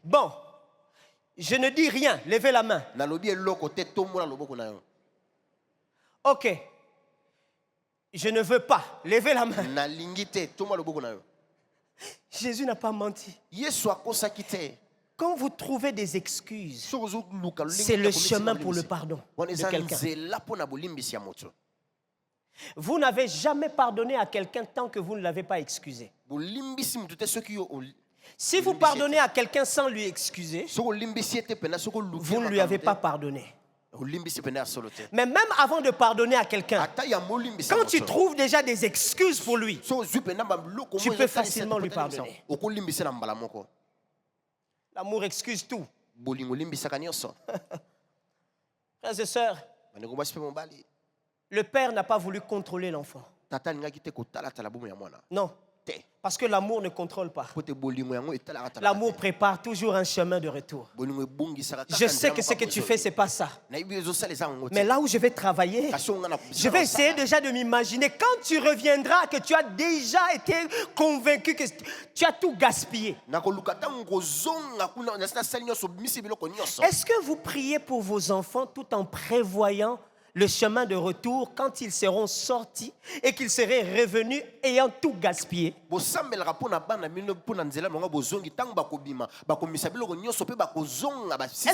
Bon. Je ne dis rien. Levez la main. Ok. Je ne veux pas. Levez la main. Jésus n'a pas menti. Quand vous trouvez des excuses, c'est le chemin pour le pardon de quelqu'un. Vous n'avez jamais pardonné à quelqu'un tant que vous ne l'avez pas excusé. Si vous pardonnez à quelqu'un sans lui excuser, vous ne lui avez pas pardonné. Mais même avant de pardonner à quelqu'un, quand tu trouves déjà des excuses pour lui, tu peux facilement lui pardonner. L'amour excuse tout. Frères et sœurs, le père n'a pas voulu contrôler l'enfant. Non. Parce que l'amour ne contrôle pas. L'amour prépare toujours un chemin de retour. Je sais que ce que tu fais, ce n'est pas ça. Mais là où je vais travailler, je vais essayer déjà de m'imaginer quand tu reviendras, que tu as déjà été convaincu que tu as tout gaspillé. Est-ce que vous priez pour vos enfants tout en prévoyant le chemin de retour quand ils seront sortis et qu'ils seraient revenus ayant tout gaspillé? Est-ce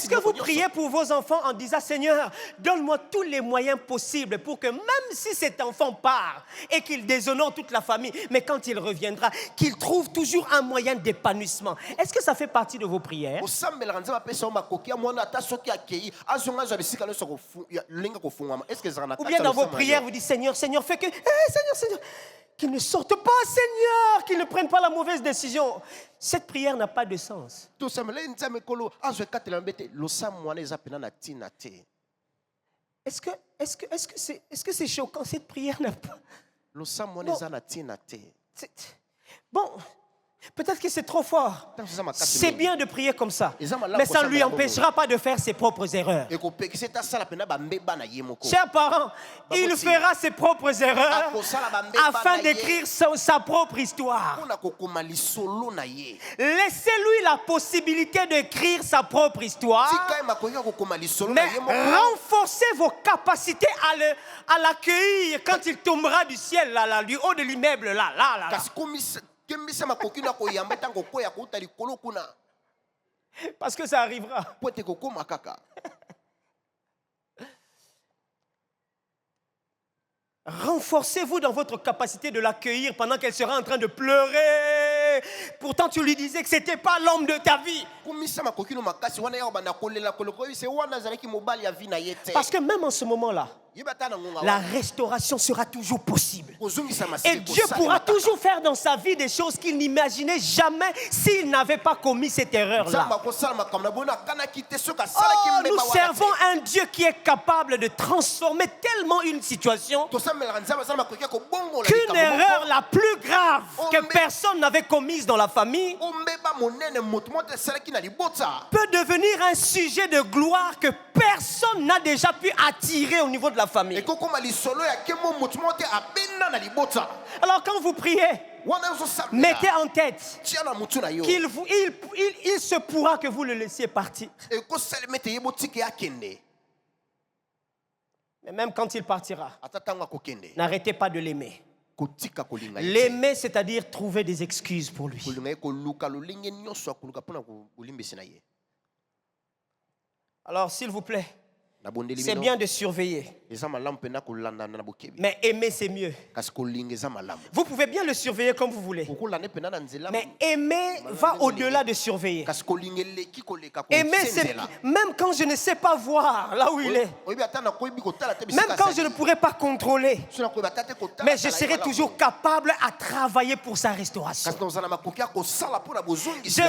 que vous priez pour vos enfants en disant: Seigneur, donne-moi tous les moyens possibles pour que même si cet enfant part et qu'il déshonore toute la famille, mais quand il reviendra, qu'il trouve toujours un moyen d'épanouissement? Est-ce que ça fait partie de vos prières? Ou bien dans vos prières, vous dites: Seigneur, Seigneur, fais que... Seigneur, Seigneur, qu'ils ne sortent pas, Seigneur, qu'ils ne prennent pas la mauvaise décision. Cette prière n'a pas de sens. Est-ce que c'est choquant? Cette prière n'a pas... Bon, peut-être que c'est trop fort. C'est bien de prier comme ça, mais ça ne lui empêchera pas de faire ses propres erreurs. Chers parents, il fera ses propres erreurs afin d'écrire sa propre histoire. Laissez-lui la possibilité d'écrire sa propre histoire, mais renforcez vos capacités à l'accueillir quand il tombera du ciel, là, du haut de l'immeuble, là. Parce que ça arrivera. Renforcez-vous dans votre capacité de l'accueillir pendant qu'elle sera en train de pleurer. Pourtant, tu lui disais que ce n'était pas l'homme de ta vie. Parce que même en ce moment-là, la restauration sera toujours possible. Et Dieu pourra toujours faire dans sa vie des choses qu'il n'imaginait jamais s'il n'avait pas commis cette erreur-là. Oh, nous servons un Dieu qui est capable de transformer tellement une situation qu'une erreur la plus grave que personne n'avait commise dans la famille peut devenir un sujet de gloire que personne n'a déjà pu attirer au niveau de la famille. Alors quand vous priez, mettez en tête qu'il se pourra que vous le laissiez partir. Mais même quand il partira, n'arrêtez pas de l'aimer. L'aimer, c'est-à-dire trouver des excuses pour lui. Alors, s'il vous plaît, c'est bien de surveiller. Mais aimer, c'est mieux. Vous pouvez bien le surveiller comme vous voulez. Mais aimer va au-delà de surveiller. Aimer, c'est même quand je ne sais pas voir là où il est. Même quand je ne pourrais pas contrôler. Mais je serai toujours capable à travailler pour sa restauration. Je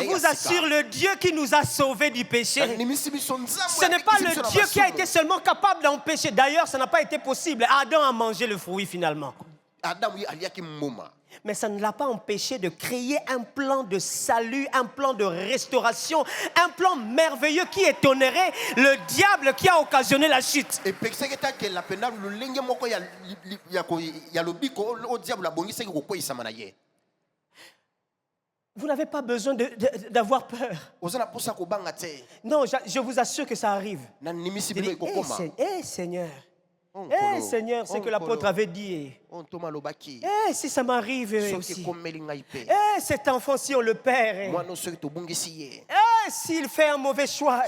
vous assure, le Dieu qui nous a sauvés du péché, ce n'est pas le Dieu qui a été seulement capable d'empêcher. D'ailleurs, ça n'a pas été possible. Adam a mangé le fruit finalement. Mais ça ne l'a pas empêché de créer un plan de salut, un plan de restauration, un plan merveilleux qui étonnerait le diable qui a occasionné la chute. Vous n'avez pas besoin d'avoir peur. Non, je vous assure que ça arrive. Seigneur. Seigneur, c'est que l'apôtre avait dit. Si ça m'arrive aussi. Cet enfant, si on le perd. S'il fait un mauvais choix.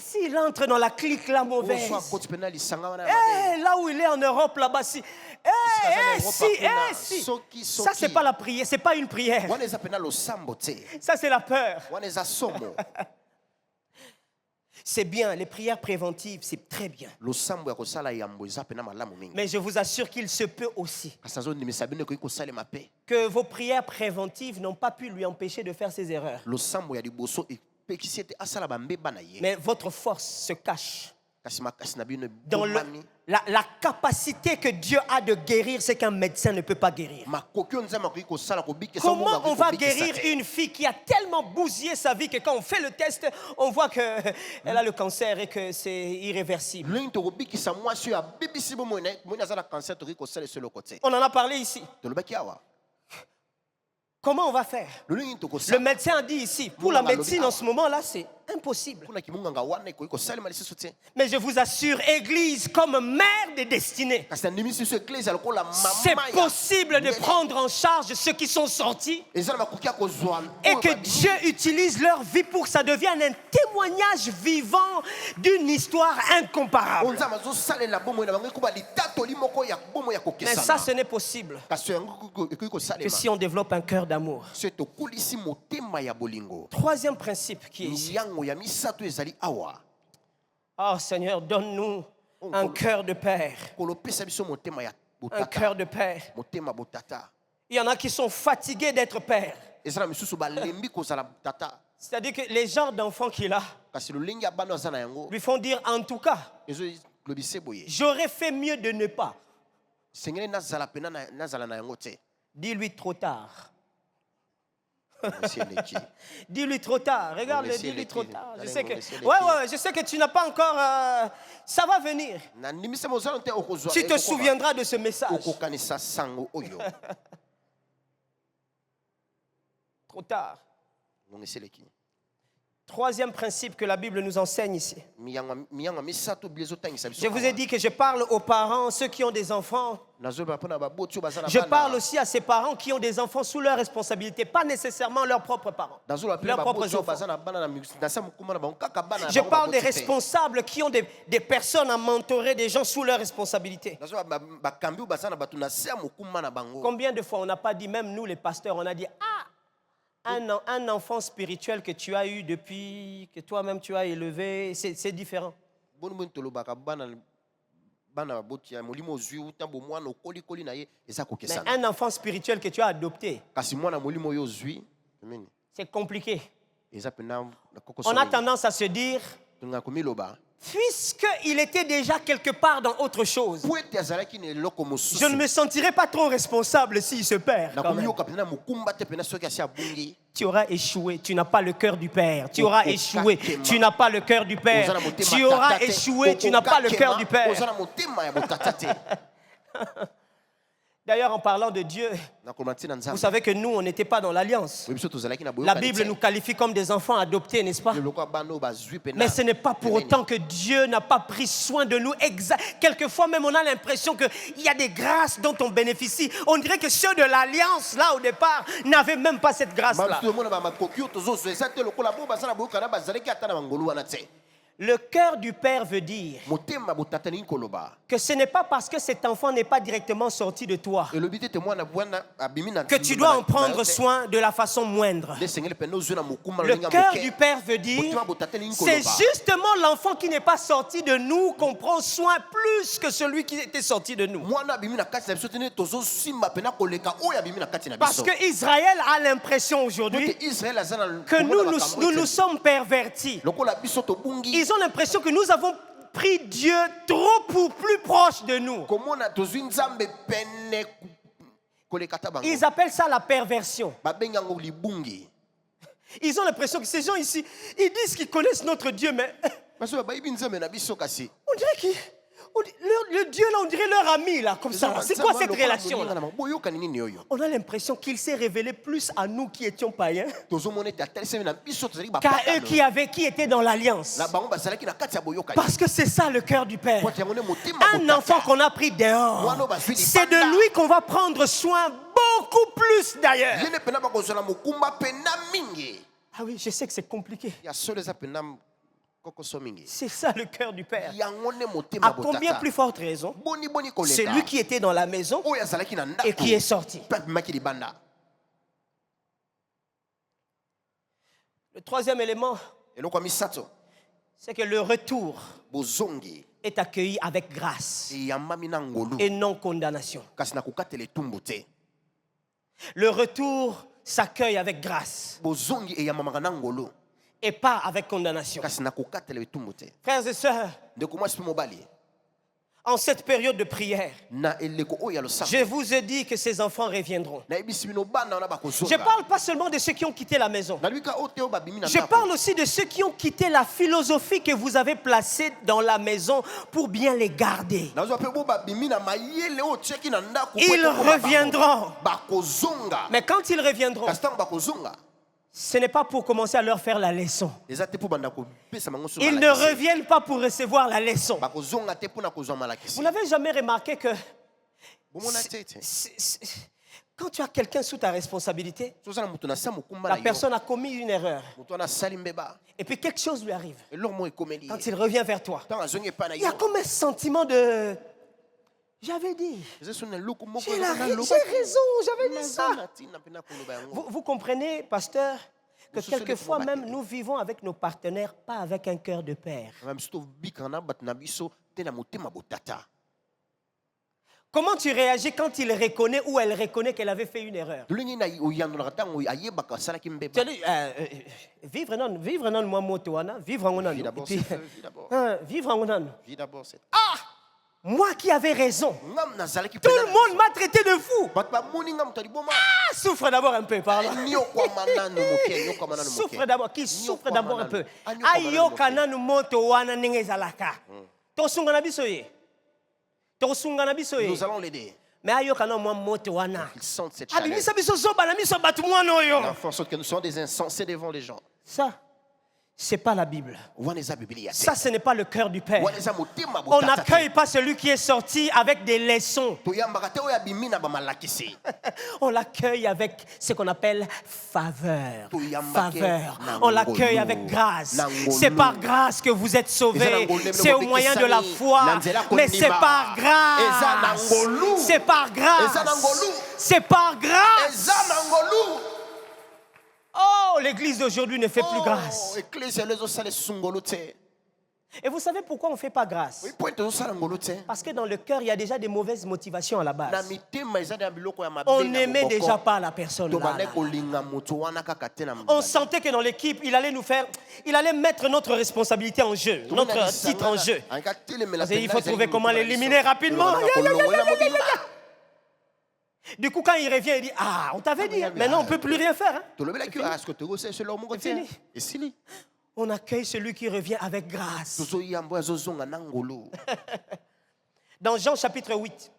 S'il entre dans la clique la mauvaise. Là où il est en Europe, là-bas, si. Ça, c'est pas la prière, c'est pas une prière. Ça, c'est la peur. C'est bien, les prières préventives, c'est très bien. Mais je vous assure qu'il se peut aussi que vos prières préventives n'ont pas pu lui empêcher de faire ses erreurs. Mais votre force se cache dans la capacité que Dieu a de guérir ce qu'un médecin ne peut pas guérir. Comment on va guérir une fille qui a tellement bousillé sa vie que quand on fait le test, on voit qu'elle a le cancer et que c'est irréversible? On en a parlé ici. Comment on va faire? Le médecin a dit ici, pour la médecine en ce moment-là, c'est impossible. Mais je vous assure, Église comme mère des destinées, c'est possible de prendre en charge ceux qui sont sortis et que Dieu utilise leur vie pour que ça devienne un témoignage vivant d'une histoire incomparable. Mais ça, ce n'est possible que si on développe un cœur d'amour. Troisième principe qui est ici. Oh Seigneur, donne-nous un cœur de père. Un cœur de père. Il y en a qui sont fatigués d'être père. C'est-à-dire que les genres d'enfants qu'il a lui font dire en tout cas, j'aurais fait mieux de ne pas. Dis-lui trop tard. Dis-lui trop tard. Regarde-le, dis-lui trop tard. Je sais que, je sais que tu n'as pas encore. Ça va venir. Tu te souviendras de ce message. Trop tard. Troisième principe que la Bible nous enseigne ici. Je vous ai dit que je parle aux parents, ceux qui ont des enfants. Je parle aussi à ces parents qui ont des enfants sous leur responsabilité, pas nécessairement leurs propres parents, leurs propres enfants. Je parle des responsables qui ont des personnes à mentorer, des gens sous leur responsabilité. Combien de fois on n'a pas dit, même nous les pasteurs, on a dit, un enfant spirituel que tu as eu depuis que toi-même tu as élevé, c'est différent. Mais un enfant spirituel que tu as adopté, c'est compliqué. On a tendance à se dire, puisqu'il était déjà quelque part dans autre chose, je ne me sentirai pas trop responsable s'il se perd. Tu auras échoué, tu n'as pas le cœur du Père. Tu auras échoué, tu n'as pas le cœur du Père. Tu auras échoué, tu n'as pas le cœur du Père. D'ailleurs, en parlant de Dieu, vous savez que nous, on n'était pas dans l'alliance. La Bible nous qualifie comme des enfants adoptés, n'est-ce pas? Mais ce n'est pas pour autant que Dieu n'a pas pris soin de nous. Quelquefois même, on a l'impression qu'il y a des grâces dont on bénéficie. On dirait que ceux de l'alliance, là, au départ, n'avaient même pas cette grâce-là. Le cœur du Père veut dire que ce n'est pas parce que cet enfant n'est pas directement sorti de toi que tu dois en prendre soin de la façon moindre. Le cœur du Père veut dire c'est justement l'enfant qui n'est pas sorti de nous qu'on prend soin plus que celui qui était sorti de nous. Parce que Israël a l'impression aujourd'hui que nous sommes pervertis. Ils ont l'impression que nous avons pris Dieu trop plus proche de nous. Ils appellent ça la perversion. Ils ont l'impression que ces gens ici, ils disent qu'ils connaissent notre Dieu, mais on dirait qu'ils... Le Dieu là, on dirait leur ami là, comme ça. C'est quoi cette relation là? On a l'impression qu'il s'est révélé plus à nous qui étions païens qu'à eux qui étaient dans l'alliance. Parce que c'est ça le cœur du Père. Un enfant qu'on a pris dehors, c'est de lui qu'on va prendre soin beaucoup plus d'ailleurs. Ah oui, je sais que c'est compliqué. C'est ça le cœur du Père. À combien plus forte raison, c'est lui qui était dans la maison et qui est sorti. Le troisième élément, c'est que le retour est accueilli avec grâce et non condamnation. Le retour s'accueille avec grâce et pas avec condamnation. Frères et sœurs, en cette période de prière, je vous ai dit que ces enfants reviendront. Je ne parle pas seulement de ceux qui ont quitté la maison. Je parle aussi de ceux qui ont quitté la philosophie que vous avez placée dans la maison pour bien les garder. Ils reviendront. Mais quand ils reviendront, ce n'est pas pour commencer à leur faire la leçon. Ils ne reviennent pas pour recevoir la leçon. Vous n'avez jamais remarqué que quand tu as quelqu'un sous ta responsabilité, la personne a commis une erreur et puis quelque chose lui arrive. Quand il revient vers toi, il y a comme un sentiment de... J'avais dit. J'ai raison, j'avais dit ça. Vous comprenez, pasteur, que quelquefois même nous vivons avec nos partenaires, pas avec un cœur de père. Comment tu réagis quand il reconnaît ou elle reconnaît qu'elle avait fait une erreur? Tu as dit, vivre non moi motoana, vivre en onan. Vivre en onan. Ah! Moi qui avais raison. Tout le monde m'a traité de fou. Ah, souffre d'abord un peu, pardon. Souffre d'abord. Qui souffre d'abord un peu. Ayo kananu moto wana nengezalaka. Tosungana bisoye. Tosungana bisoye. Nous allons l'aider. Mais ayo kananu mo moto wana. Ils sentent cette chaleur. Abimisa biso zoba na miso batu mwana oyo. En sorte que nous sommes des insensés devant les gens. Ça, c'est pas la Bible. Ça, ce n'est pas le cœur du Père. On n'accueille pas celui qui est sorti avec des leçons. On l'accueille avec ce qu'on appelle faveur. Faveur. On l'accueille avec grâce. C'est par grâce que vous êtes sauvés. C'est au moyen de la foi. Mais c'est par grâce. C'est par grâce. C'est par grâce. Oh, l'église d'aujourd'hui ne fait plus grâce. Et vous savez pourquoi on ne fait pas grâce? Parce que dans le cœur, il y a déjà des mauvaises motivations à la base. On n'aimait déjà pas la personne là. On sentait que dans l'équipe, il allait mettre notre responsabilité en jeu, notre titre en jeu. Il faut trouver comment l'éliminer rapidement. Du coup, quand il revient, il dit, ah, on t'avait dit, maintenant on ne peut plus rien faire. C'est fini. On accueille celui qui revient avec grâce. Dans Jean chapitre 8,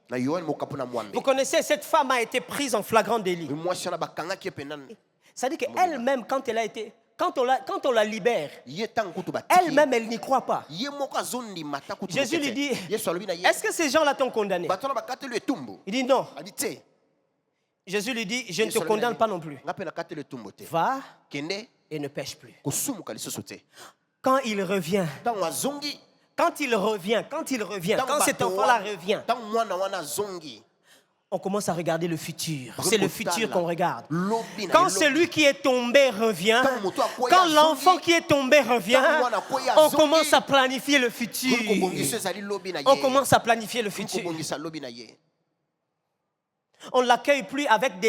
vous connaissez, cette femme a été prise en flagrant délit. Ça dit qu'elle-même, quand on la libère, elle-même, elle n'y croit pas. Jésus lui dit, est-ce que ces gens-là t'ont condamné? Il dit non. Jésus lui dit, je ne te condamne pas non plus. Va et ne pêche plus. Quand il revient, quand cet enfant-là revient, on commence à regarder le futur. C'est le futur qu'on regarde. Quand celui qui est tombé revient, quand l'enfant qui est tombé revient, on commence à planifier le futur. On commence à planifier le futur. On ne l'accueille plus avec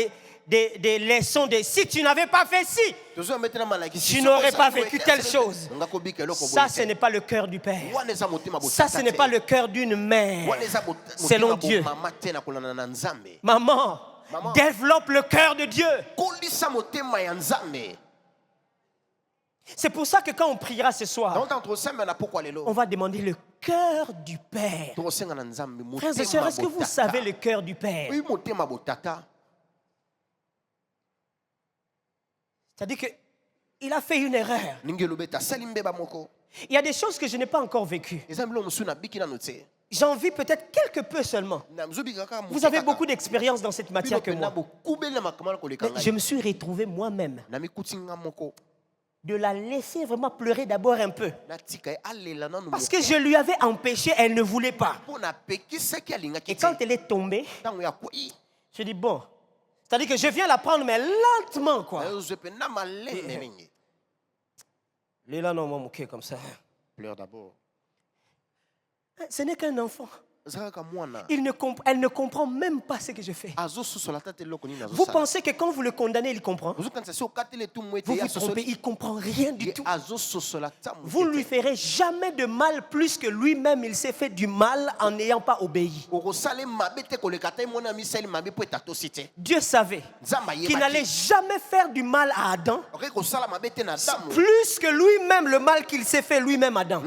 des leçons de si tu n'avais pas fait ci, tu n'aurais pas vécu telle chose. Ça, ce n'est pas le cœur du Père. Ça, ce n'est pas le cœur d'une mère, selon Dieu. Maman, développe le cœur de Dieu. C'est pour ça que quand on priera ce soir, on va demander le cœur du Père. Frères et sœurs, est-ce que vous savez le cœur du Père? C'est-à-dire qu'il a fait une erreur. Il y a des choses que je n'ai pas encore vécues. J'en vis peut-être quelque peu seulement. Vous avez beaucoup d'expérience dans cette matière que moi. Mais je me suis retrouvé moi-même de la laisser vraiment pleurer d'abord un peu. Parce que je lui avais empêché, elle ne voulait pas. Et quand elle est tombée, je dis bon, c'est-à-dire que je viens la prendre, mais lentement, quoi. Léla, non, m'a moqué comme ça. Pleure d'abord. Ce n'est qu'un enfant. Elle ne comprend même pas ce que je fais. Vous pensez que quand vous le condamnez, il comprend? Vous vous trompez, il ne comprend rien du tout. Vous ne lui ferez jamais de mal plus que lui-même, il s'est fait du mal en n'ayant pas obéi. Dieu savait qu'il n'allait jamais faire du mal à Adam, plus que lui-même le mal qu'il s'est fait lui-même Adam.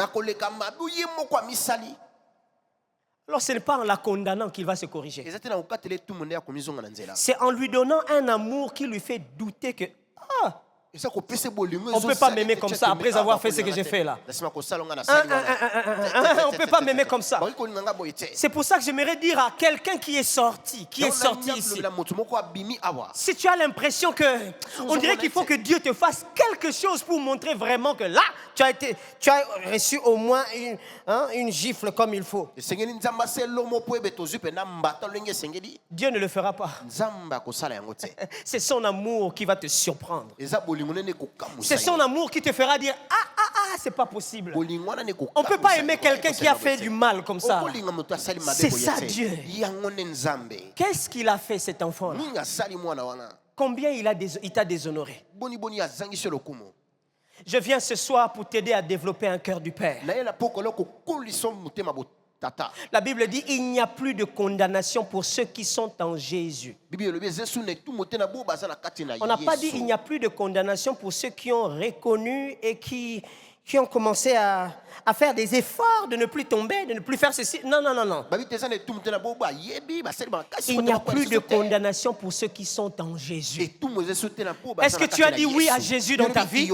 Alors ce n'est pas en la condamnant qu'il va se corriger. C'est en lui donnant un amour qui lui fait douter que on ne peut pas m'aimer comme ça après avoir fait ce que j'ai fait là. On ne peut pas m'aimer comme ça. C'est pour ça que j'aimerais dire à quelqu'un qui est sorti ici. Si tu as l'impression que on dirait qu'il faut que Dieu te fasse quelque chose pour montrer vraiment que là, tu as reçu au moins une gifle comme il faut. Dieu ne le fera pas. C'est son amour qui va te surprendre. C'est son amour qui te fera dire c'est pas possible. On ne peut pas aimer quelqu'un qui a fait du mal comme ça. C'est ça Dieu. Qu'est-ce qu'il a fait cet enfant-là? Combien il t'a déshonoré? Je viens ce soir pour t'aider à développer un cœur du Père. La Bible dit il n'y a plus de condamnation pour ceux qui sont en Jésus. On n'a pas dit il n'y a plus de condamnation pour ceux qui ont reconnu et qui ont commencé à faire des efforts de ne plus tomber, de ne plus faire ceci. Non. Il n'y a plus de condamnation pour ceux qui sont en Jésus. Est-ce que tu as dit oui à Jésus dans ta vie?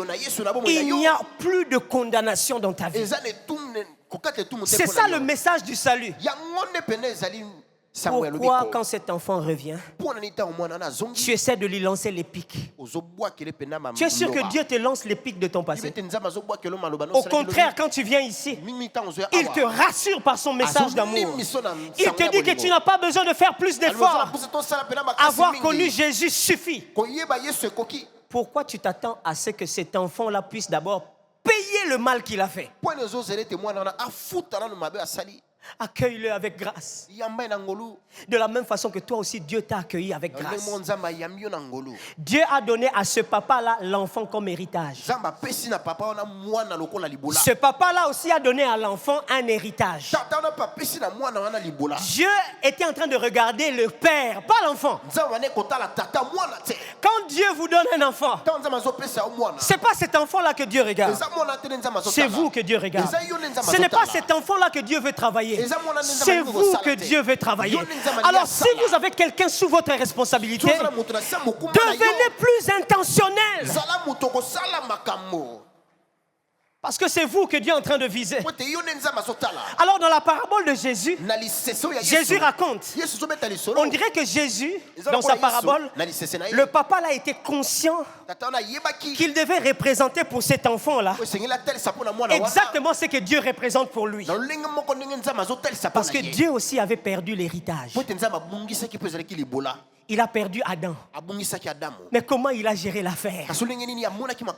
Il n'y a plus de condamnation dans ta vie. C'est ça le message du salut. Pourquoi quand cet enfant revient, tu essaies de lui lancer les pics? Tu es sûr que Dieu te lance les pics de ton passé? Au contraire, quand tu viens ici, il te rassure par son message d'amour. Il te dit que tu n'as pas besoin de faire plus d'efforts. Avoir connu Jésus suffit. Pourquoi tu t'attends à ce que cet enfant-là puisse d'abord payer le mal qu'il a fait? Accueille-le avec grâce. De la même façon que toi aussi Dieu t'a accueilli avec grâce. Dieu a donné à ce papa-là l'enfant comme héritage. Ce papa-là aussi a donné à l'enfant un héritage. Dieu était en train de regarder le père, pas l'enfant. Quand Dieu vous donne un enfant, c'est pas cet enfant-là que Dieu regarde. C'est vous que Dieu regarde. Ce n'est pas cet enfant-là que Dieu veut travailler. C'est vous que Dieu veut travailler. Alors si vous avez quelqu'un sous votre responsabilité, devenez plus intentionnel. Parce que c'est vous que Dieu est en train de viser. Alors dans la parabole de Jésus, Jésus raconte, on dirait que Jésus, dans sa parabole, le papa là était conscient qu'il devait représenter pour cet enfant-là exactement ce que Dieu représente pour lui. Parce que Dieu aussi avait perdu l'héritage. Il a perdu Adam. Mais comment il a géré l'affaire?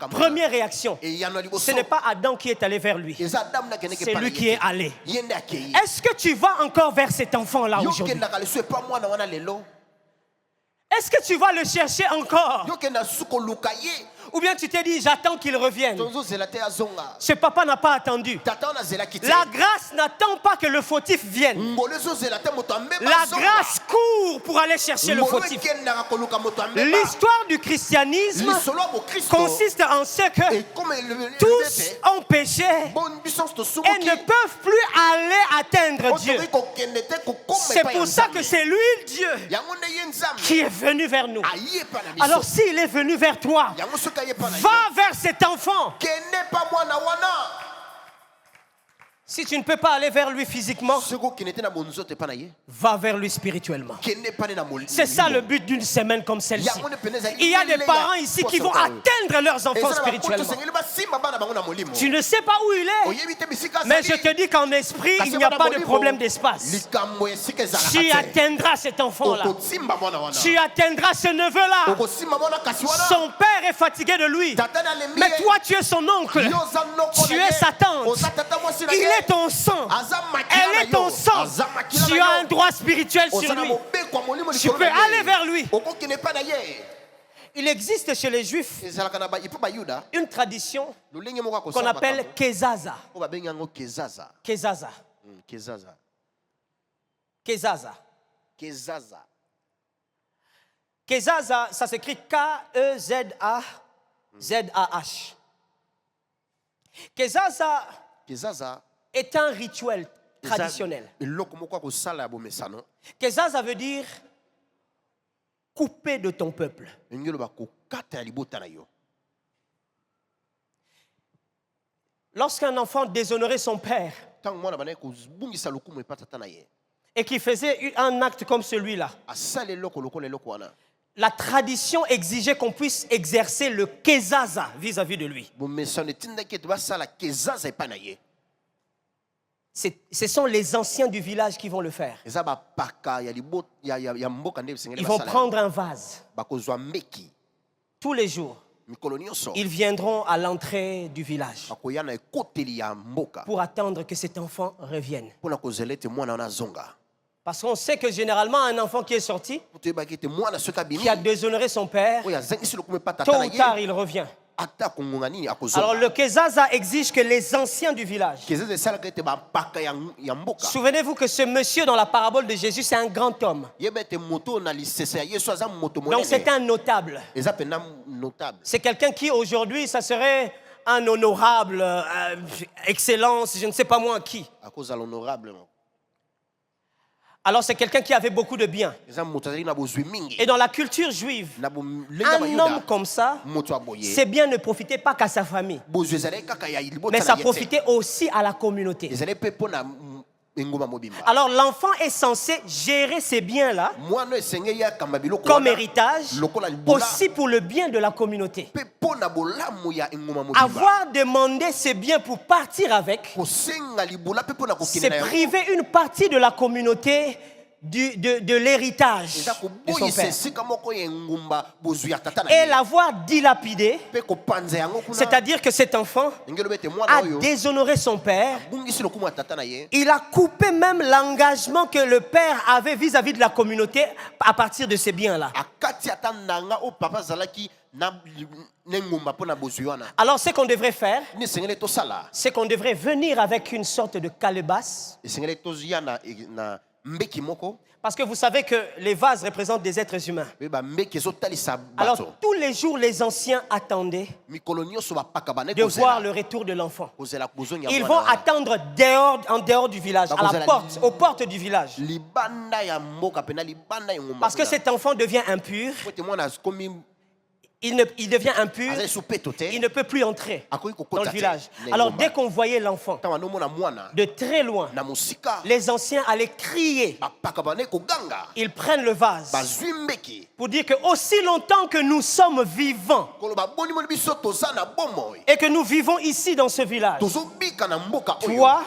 Première réaction, ce n'est pas Adam qui est allé vers lui. C'est lui qui est allé. Est-ce que tu vas encore vers cet enfant-là aujourd'hui? Est-ce que tu vas le chercher encore? Yo kenda suko luka ye. Ou bien tu t'es dit, j'attends qu'il revienne. Tonzo zela te azonga. Ce papa n'a pas attendu. Tata na zela kite. La grâce n'attend pas que le fautif vienne. Ngolezo zela te moto ambeba La zonga. grâce court pour aller chercher le Ngolo fautif. kenda ka koluka moto ambeba. L'histoire du christianisme Lisolo bo Kristo. consiste en ce que Et comme tous ont péché bonne puissance to et sumoki. ne peuvent plus aller atteindre Dieu. Otori ko kende te ko koma C'est epai ya pour ça Nzambe. que c'est lui, Dieu, Yango nde ye Nzambe. qui est venu vers nous. Aye pa na biso. Alors s'il est venu vers toi, Yango soka ye pa na ye. va vers cet enfant. Kende pa mwana wana. Si tu ne peux pas aller vers lui physiquement, Seko kende te na bonzo te pa na ye. va vers lui spirituellement. Kende pa ne na mol. C'est ça le but d'une semaine comme celle-ci. Il y a des parents ici qui vont atteindre leurs enfants spirituellement. Tu ne sais pas où il est, mais je te dis qu'en esprit, il n'y a pas de problème d'espace. Tu atteindras cet enfant-là. Tu atteindras ce neveu-là. Son père est fatigué de lui. Mais toi, tu es son oncle. Tu es sa tante. Il est ton sang. Elle est ton sang. Tu as un droit spirituel sur lui. Tu peux aller vers lui. Il existe chez les Juifs une tradition qu'on appelle Kezaza. Kezaza. Kezaza. Kezaza, ça s'écrit K-E-Z-A-Z-A-H. Kezaza est un rituel traditionnel. Kezaza veut dire couper de ton peuple. Lorsqu'un enfant déshonorait son père et qui faisait un acte comme celui-là, la tradition exigeait qu'on puisse exercer le kezaza vis-à-vis de lui. Ce sont les anciens du village qui vont le faire. Ils vont prendre un vase. Tous les jours, ils viendront à l'entrée du village pour attendre que cet enfant revienne. Parce qu'on sait que généralement, un enfant qui est sorti, qui a déshonoré son père, tôt ou tard, il revient. Alors le kezaza exige que les anciens du village. Souvenez-vous que ce monsieur dans la parabole de Jésus, c'est un grand homme. Donc c'est un notable. C'est quelqu'un qui aujourd'hui, ça serait un honorable, excellence, je ne sais pas moi qui. Alors c'est quelqu'un qui avait beaucoup de biens. Et dans la culture juive, un homme comme ça, ses biens ne profitaient pas qu'à sa famille, mais ça profitait aussi à la communauté. Alors l'enfant est censé gérer ces biens-là comme héritage, aussi pour le bien de la communauté. Avoir demandé ces biens pour partir avec, c'est priver une partie de la communauté de l'héritage de son père. Et l'avoir dilapidé, c'est-à-dire que cet enfant a déshonoré son père. Il a coupé même l'engagement que le père avait vis-à-vis de la communauté à partir de ces biens-là. Alors ce qu'on devrait faire, c'est qu'on devrait venir avec une sorte de calebasse. Parce que vous savez que les vases représentent des êtres humains. Alors tous les jours, les anciens attendaient de voir le retour de l'enfant. Ils vont attendre en dehors du village, à la porte, aux portes du village. Parce que cet enfant devient impur. Il devient impur, il ne peut plus entrer dans le village. Alors dès qu'on voyait l'enfant de très loin, les anciens allaient crier. Ils prennent le vase pour dire que aussi longtemps que nous sommes vivants et que nous vivons ici dans ce village, toi,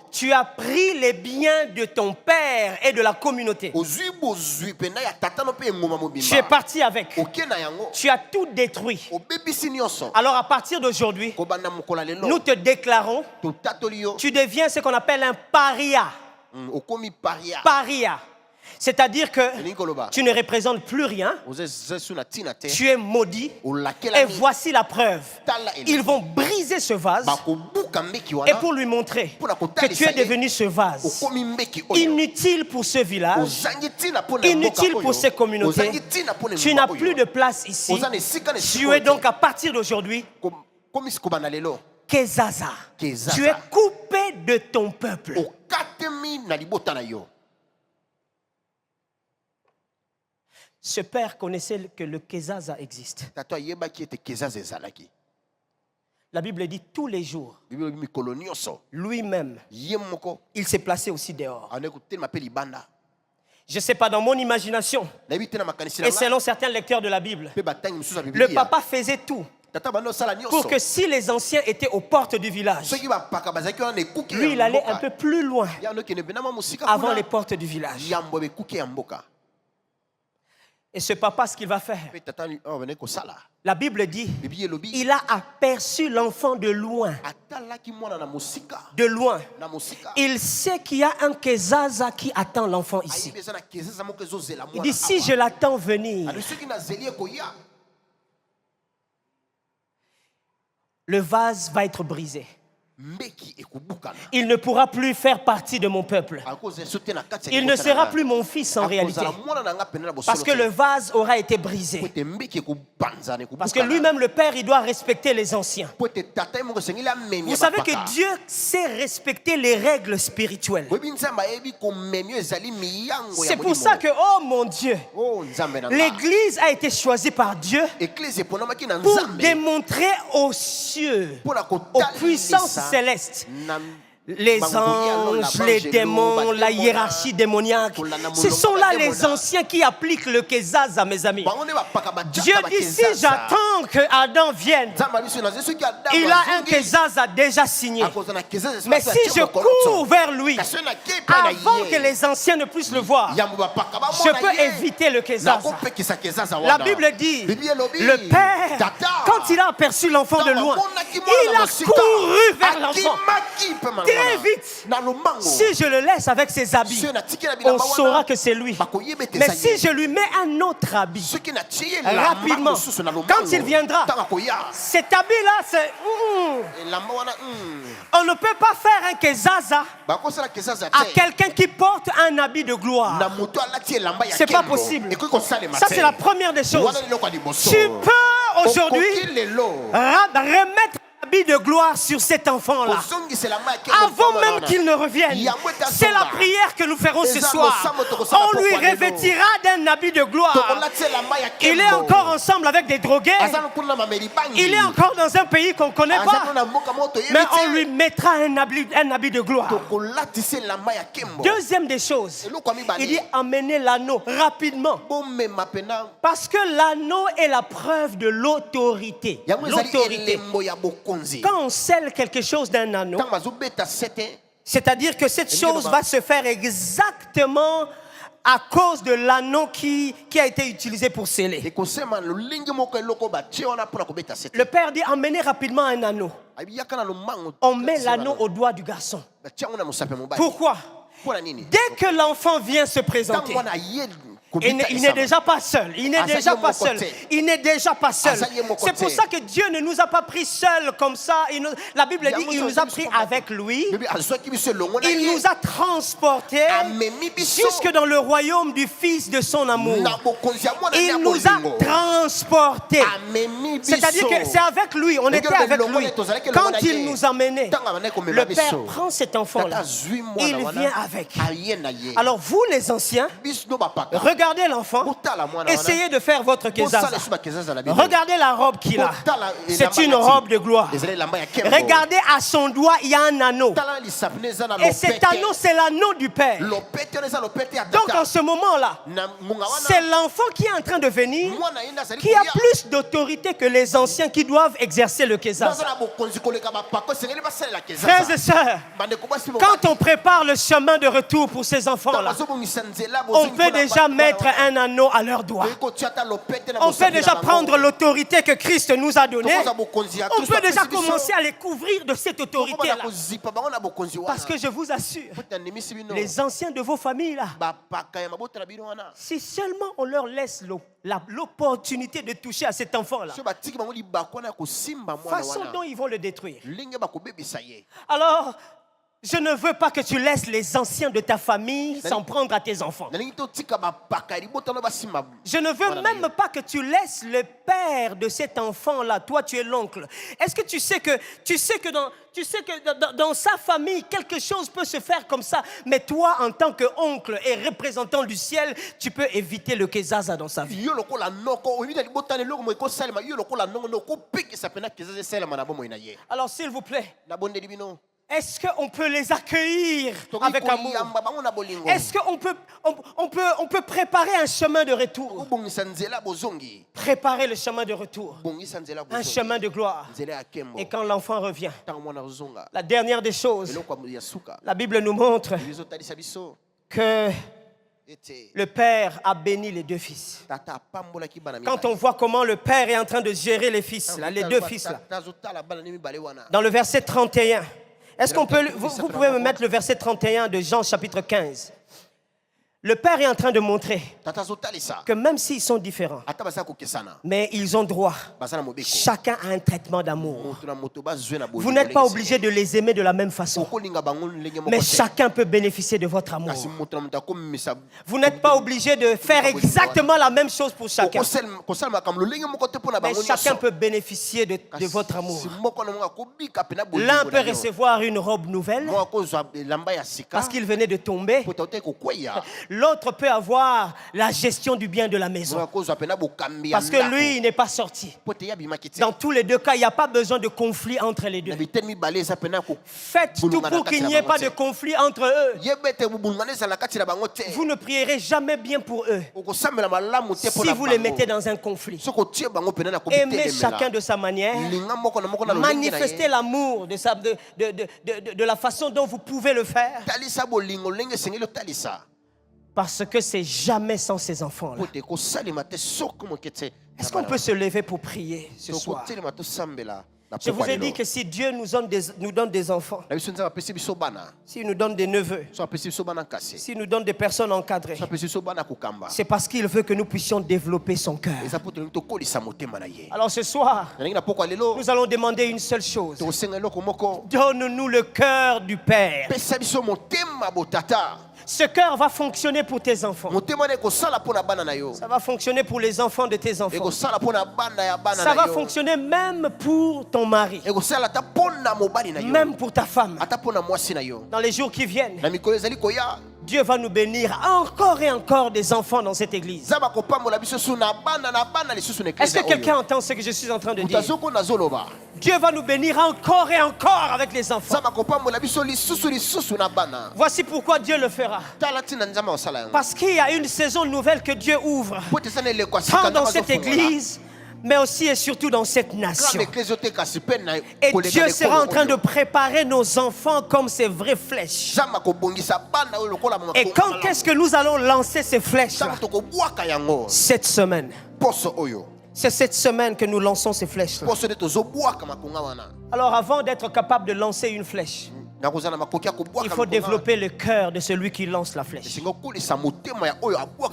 tu as pris les biens de ton père et de la communauté. Tu es parti avec. Tu as tout détruit. Alors à partir d'aujourd'hui, nous te déclarons, tu deviens ce qu'on appelle un paria. Paria. C'est-à-dire que tu ne représentes plus rien. Tu es maudit. Et voici la preuve. Ils vont briser ce vase. Et pour lui montrer que tu es devenu ce vase, inutile pour ce village, inutile pour ces communautés, tu n'as plus de place ici. Tu es donc à partir d'aujourd'hui Kezaza. Tu es coupé de ton peuple. Ce père connaissait que le Kezaza existe. La Bible dit tous les jours, lui-même, il s'est placé aussi dehors. Je ne sais pas, dans mon imagination, et selon certains lecteurs de la Bible, le papa faisait tout pour que si les anciens étaient aux portes du village, lui, il allait un peu plus loin avant les portes du village. Et ce papa, ce qu'il va faire, la Bible dit, il a aperçu l'enfant de loin. De loin. Il sait qu'il y a un Kezaza qui attend l'enfant ici. Il dit, si je l'attends venir, le vase va être brisé. Il ne pourra plus faire partie de mon peuple. Il ne sera plus mon fils en réalité. Parce que le vase aura été brisé. Parce que lui-même, le père, il doit respecter les anciens. Vous savez que Dieu sait respecter les règles spirituelles. C'est pour ça que, oh mon Dieu, l'Église a été choisie par Dieu pour démontrer aux cieux, aux puissances célestes, les anges, les démons, la hiérarchie démoniaque. Ce sont là les anciens qui appliquent le Kezaza, mes amis. Dieu dit, si j'attends que Adam vienne, il a un Kezaza déjà signé. Mais si je cours vers lui, avant que les anciens ne puissent le voir, je peux éviter le Kezaza. La Bible dit, le père, quand il a aperçu l'enfant de loin, il a couru vers l'enfant. Très vite. Si je le laisse avec ses habits, on saura que c'est lui. Mais si je lui mets un autre habit, rapidement, quand il viendra, cet habit-là, c'est... On ne peut pas faire un Kezaza à quelqu'un qui porte un habit de gloire. C'est pas possible. Ça, c'est la première des choses. Tu peux aujourd'hui remettre habit de gloire sur cet enfant-là. Avant même qu'il ne revienne. C'est la prière que nous ferons ce soir. On lui revêtira d'un habit de gloire. Il est encore ensemble avec des drogués. Il est encore dans un pays qu'on ne connaît pas. Mais on lui mettra un habit de gloire. Deuxième des choses, il dit emmenez l'anneau rapidement. Parce que l'anneau est la preuve de l'autorité. L'autorité. Quand on scelle quelque chose d'un anneau, c'est-à-dire que cette chose va se faire exactement à cause de l'anneau qui a été utilisé pour sceller. Le père dit emmenez rapidement un anneau. On met l'anneau au doigt du garçon. Pourquoi? Dès que l'enfant vient se présenter, il n'est déjà pas seul. Il n'est déjà pas seul. Il n'est déjà pas seul. C'est pour ça que Dieu ne nous a pas pris seuls comme ça. La Bible dit qu'il nous a pris avec lui. Il nous a transportés jusque dans le royaume du Fils de son amour. Il nous a transportés. C'est-à-dire que c'est avec lui. On était avec lui. Quand il nous a menés, le Père prend cet enfant-là. Il vient avec. Alors vous les anciens, regardez l'enfant, essayez de faire votre Kezaza. Regardez la robe qu'il a. C'est une robe de gloire. Regardez à son doigt, il y a un anneau. Et cet anneau, c'est l'anneau du Père. Donc en ce moment-là, c'est l'enfant qui est en train de venir, qui a plus d'autorité que les anciens qui doivent exercer le Kezaza. Frères et sœurs, quand on prépare le chemin de retour pour ces enfants-là, on peut déjà mettre mettre un anneau à leurs doigts. On peut déjà prendre l'autorité que Christ nous a donnée. On peut déjà commencer à les couvrir de cette autorité-là. Parce que je vous assure, les anciens de vos familles là, si seulement on leur laisse l'opportunité de toucher à cet enfant-là, façon dont ils vont le détruire. Alors, je ne veux pas que tu laisses les anciens de ta famille s'en prendre à tes enfants. Je ne veux même pas que tu laisses le père de cet enfant-là. Toi, tu es l'oncle. Est-ce que tu sais que dans sa famille, quelque chose peut se faire comme ça. Mais toi, en tant qu'oncle et représentant du ciel, tu peux éviter le kezaza dans sa vie. Alors, s'il vous plaît, est-ce qu'on peut les accueillir avec amour? Est-ce qu'on peut préparer un chemin de retour? Préparer le chemin de retour. Un chemin de gloire. Et quand l'enfant revient, la dernière des choses, la Bible nous montre que le père a béni les deux fils. Quand on voit comment le père est en train de gérer les fils, là, les deux fils là. Dans le verset 31, est-ce qu'on peut, vous pouvez me mettre le verset 31 de Jean chapitre 15. Le père est en train de montrer que même s'ils sont différents, mais ils ont droit. Chacun a un traitement d'amour. Vous n'êtes pas obligé de les aimer de la même façon, mais chacun peut bénéficier de votre amour. Vous n'êtes pas obligé de faire exactement la même chose pour chacun, mais chacun peut bénéficier de votre amour. L'un peut recevoir une robe nouvelle parce qu'il venait de tomber. L'autre peut avoir la gestion du bien de la maison parce que lui, il n'est pas sorti. Dans tous les deux cas, il n'y a pas besoin de conflit entre les deux. Faites tout pour qu'il n'y ait pas de conflit entre eux. Vous ne prierez jamais bien pour eux si vous les mettez dans un conflit. Aimez chacun de sa manière. Manifestez l'amour de la façon dont vous pouvez le faire. Parce que c'est jamais sans ces enfants-là. Est-ce qu'on peut se lever pour prier ce soir? Je vous ai dit que si Dieu nous donne des enfants, s'il nous donne des neveux, s'il nous donne des personnes encadrées, c'est parce qu'il veut que nous puissions développer son cœur. Alors ce soir, nous allons demander une seule chose. Donne-nous le cœur du Père. Ce cœur va fonctionner pour tes enfants. Ça va fonctionner pour les enfants de tes enfants. Ça va fonctionner même pour ton mari. Même pour ta femme. Dans les jours qui viennent, Dieu va nous bénir encore et encore des enfants dans cette église. Est-ce que quelqu'un entend ce que je suis en train de dire? Dieu va nous bénir encore et encore avec les enfants. Voici pourquoi Dieu le fera. Parce qu'il y a une saison nouvelle que Dieu ouvre, tant dans cette église, mais aussi et surtout dans cette nation. Et Dieu sera en train de préparer nos enfants comme ces vraies flèches. Et quand est-ce que nous allons lancer ces flèches-là? Cette semaine. C'est cette semaine que nous lançons ces flèches-là. Alors avant d'être capable de lancer une flèche, il faut développer le cœur de celui qui lance la flèche.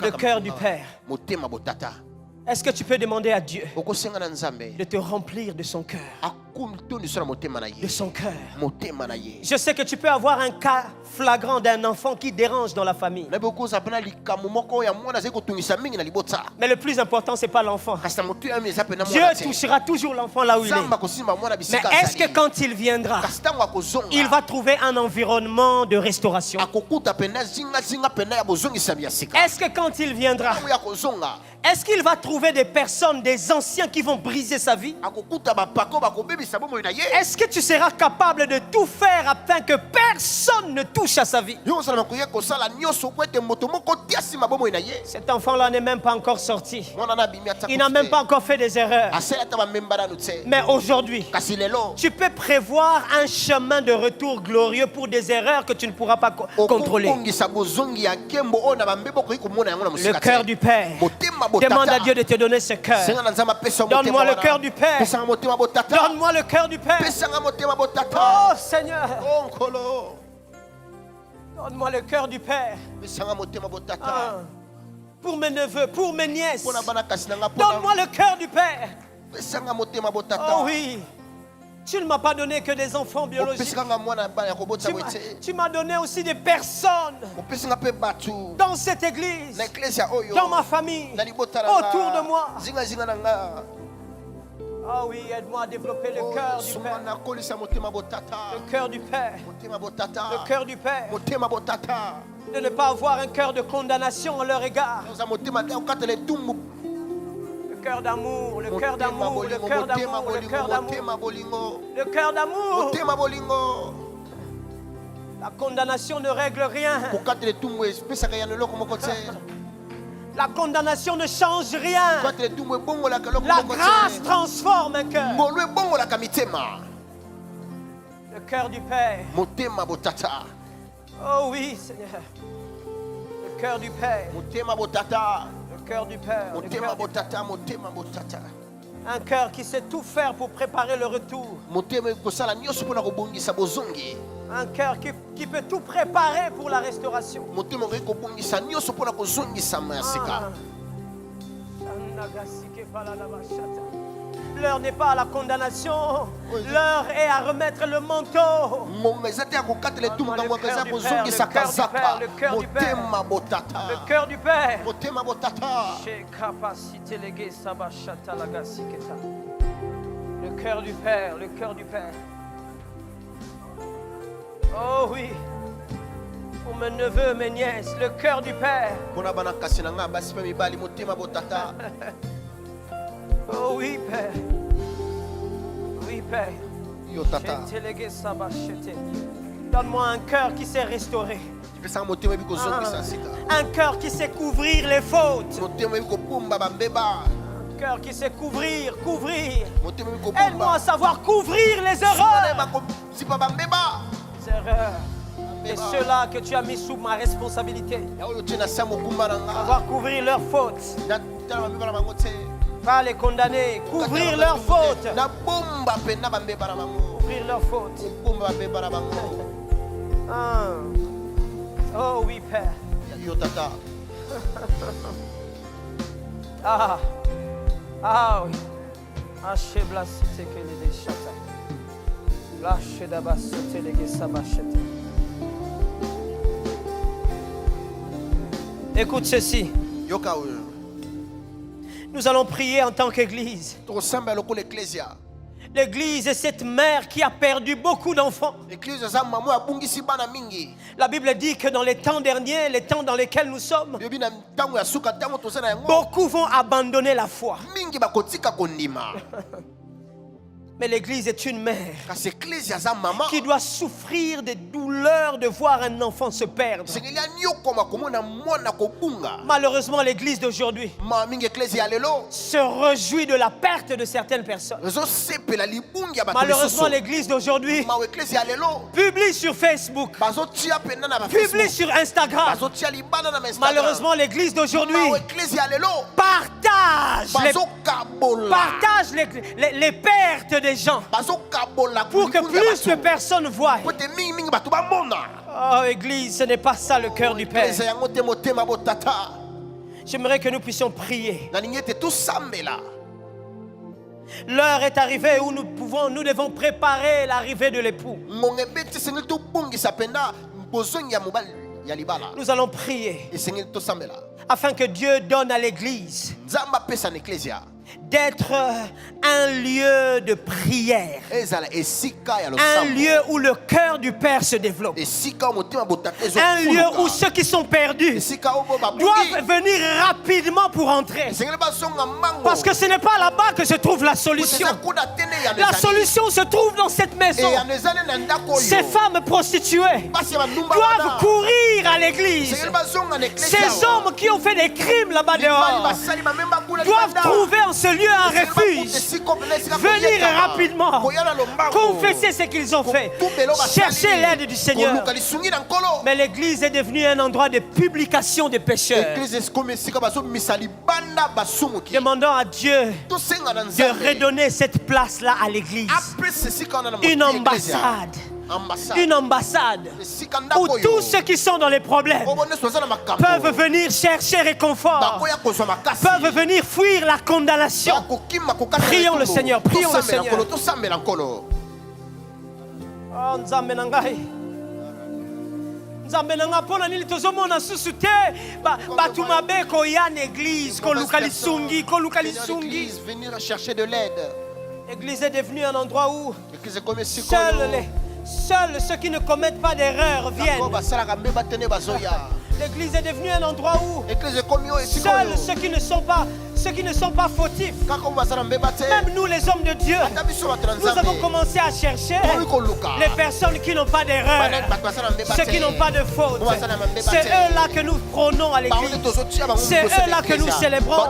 Le cœur du Père. Est-ce que tu peux demander à Dieu de te remplir de son cœur? De son cœur. Je sais que tu peux avoir un cas flagrant d'un enfant qui dérange dans la famille. Mais le plus important, ce n'est pas l'enfant. Dieu touchera toujours l'enfant là où il est. Mais est-ce que quand il viendra, il va trouver un environnement de restauration? Est-ce que quand il viendra, Est-ce qu'il va trouver des personnes, des anciens qui vont briser sa vie? Est-ce que tu seras capable de tout faire afin que personne ne touche à sa vie? Cet enfant-là n'est même pas encore sorti. Il n'a même pas encore fait des erreurs. Mais aujourd'hui, tu peux prévoir un chemin de retour glorieux pour des erreurs que tu ne pourras pas contrôler. Le cœur du Père. Demande à Dieu de te donner ce cœur. Donne-moi le cœur du Père. Donne-moi le cœur du Père. Oh Seigneur. Donne-moi le cœur du Père. Ah. Pour mes neveux, pour mes nièces. Donne-moi le cœur du Père. Oh oui. Tu ne m'as pas donné que des enfants biologiques. Tu m'as donné aussi des personnes dans cette église, dans ma famille, autour de moi. Oh oui, aide-moi à développer le cœur du Père. Le cœur du Père. Le cœur du Père. De ne pas avoir un cœur de condamnation à leur égard. Le cœur d'amour, le cœur d'amour, le cœur d'amour, le cœur d'amour. Le cœur d'amour. La condamnation ne règle rien. La condamnation ne change rien. La grâce transforme un cœur. Le cœur du Père. Oh oui, Seigneur. Le cœur du Père. Le cœur du Père. Un cœur qui sait tout faire pour préparer le retour. Un cœur qui peut tout préparer pour la restauration. L'heure n'est pas à la condamnation. L'heure est à remettre le manteau. Le cœur du Père. Le cœur du Père. Le cœur du Père. Le cœur du Père. Oh oui. Pour mes neveux, mes nièces, le cœur du Père. Oh oui, Père. Oui, Père. Donne-moi un cœur qui sait restaurer. Un cœur qui sait couvrir les fautes. Un cœur qui sait couvrir. Aide-moi à savoir couvrir les erreurs. Et ceux-là que tu as mis sous ma responsabilité. Savoir couvrir leurs fautes. Pas les condamner, couvrir leurs fautes. Couvrir leurs fautes. Ah. Oh oui, Père. Ah. Ah oui. Achebla c'était que les chata. Lâche d'abord c'était les sabachete. Écoute ceci. Nous allons prier en tant qu'Église. L'Église est cette mère qui a perdu beaucoup d'enfants. La Bible dit que dans les temps derniers, les temps dans lesquels nous sommes, beaucoup vont abandonner la foi. Mais l'Église est une mère qui doit souffrir des douleurs de voir un enfant se perdre. Malheureusement, l'Église d'aujourd'hui se réjouit de la perte de certaines personnes. Malheureusement, l'Église d'aujourd'hui publie sur Facebook, publie sur Instagram. Malheureusement, l'Église d'aujourd'hui partage les pertes des gens pour que plus de personnes voient. Oh Église, ce n'est pas ça le cœur du Père. J'aimerais que nous puissions prier. L'heure est arrivée où nous devons préparer l'arrivée de l'époux. Nous allons prier afin que Dieu donne à l'Église d'être un lieu de prière. Un lieu où le cœur du Père se développe. Un lieu où ceux qui sont perdus doivent venir rapidement pour entrer. Parce que ce n'est pas là-bas que se trouve la solution. La solution se trouve dans cette maison. Ces femmes prostituées doivent courir à l'église. Ces hommes qui ont fait des crimes là-bas dehors doivent trouver en ce lieu un refuge. Venir rapidement, confesser ce qu'ils ont fait, chercher l'aide du Seigneur. Mais l'église est devenue un endroit de publication des pécheurs. Demandons à Dieu de redonner cette place-là à l'église. Une ambassade. Une ambassade où tous ceux qui sont dans les problèmes peuvent venir chercher réconfort, peuvent venir fuir la condamnation. Prions le Seigneur, prions le Seigneur. Oh, Nzambe nangai. Nzambe nanga pona nili tozomona susu te batu mabe ko ya n'église ko lukalisungi ko lukalisungi. Venir chercher de l'aide. L'église est devenue un endroit où seuls ceux qui ne commettent pas d'erreur viennent. L'église est devenue un endroit où seuls ceux qui ne sont pas fautifs. Même nous les hommes de Dieu, nous avons commencé à chercher les personnes qui n'ont pas d'erreur, ceux qui n'ont pas de faute. C'est eux-là que nous prônons à l'église. C'est eux-là que nous célébrons.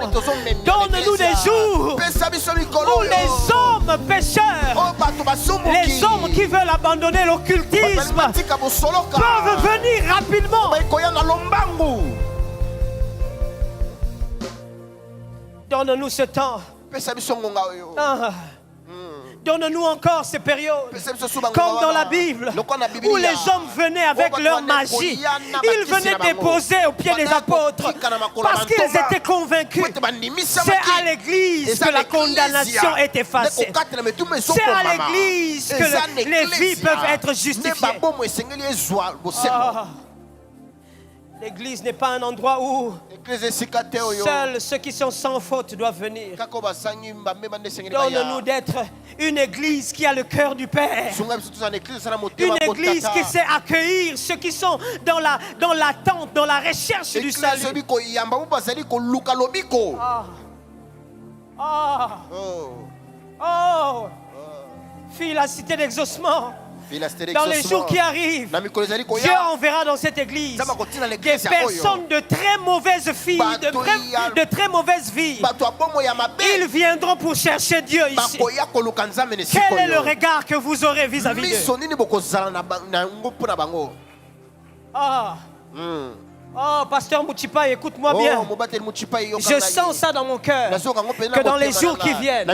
Donne-nous des jours où les hommes pécheurs, les hommes qui veulent abandonner l'occultisme peuvent venir rapidement. Donne-nous ce temps. Donne-nous encore ces périodes. Comme dans la Bible, où les hommes venaient avec leur magie. Ils venaient déposer aux pieds des apôtres parce qu'ils étaient convaincus. C'est à l'église que la condamnation est effacée. C'est à l'église que les vies peuvent être justifiées. L'église n'est pas un endroit où seuls ceux qui sont sans faute doivent venir. Donne-nous d'être une église qui a le cœur du Père. Une église qui sait accueillir ceux qui sont dans l'attente, dans la recherche du salut. Oh, fille la cité d'exaucement. Dans les jours qui arrivent, Dieu enverra dans cette église des personnes de très mauvaises filles, de très mauvaises vies. Ils viendront pour chercher Dieu ici. Quel est le regard que vous aurez vis-à-vis d'eux? Oh, pasteur Mouchipa, écoute-moi bien. Je sens ça dans mon cœur. Que dans les jours qui viennent,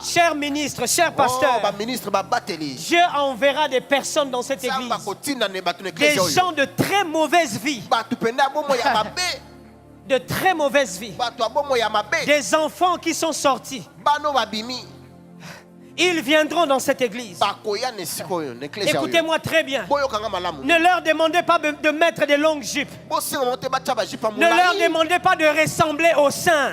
cher ministre, cher pasteur, Dieu enverra des personnes dans cette église. Des gens de très mauvaise vie. De très mauvaise vie. Des enfants qui sont sortis. Ils viendront dans cette église. Écoutez-moi très bien. Ne leur demandez pas de mettre des longues jupes. Ne leur demandez pas de ressembler aux saints.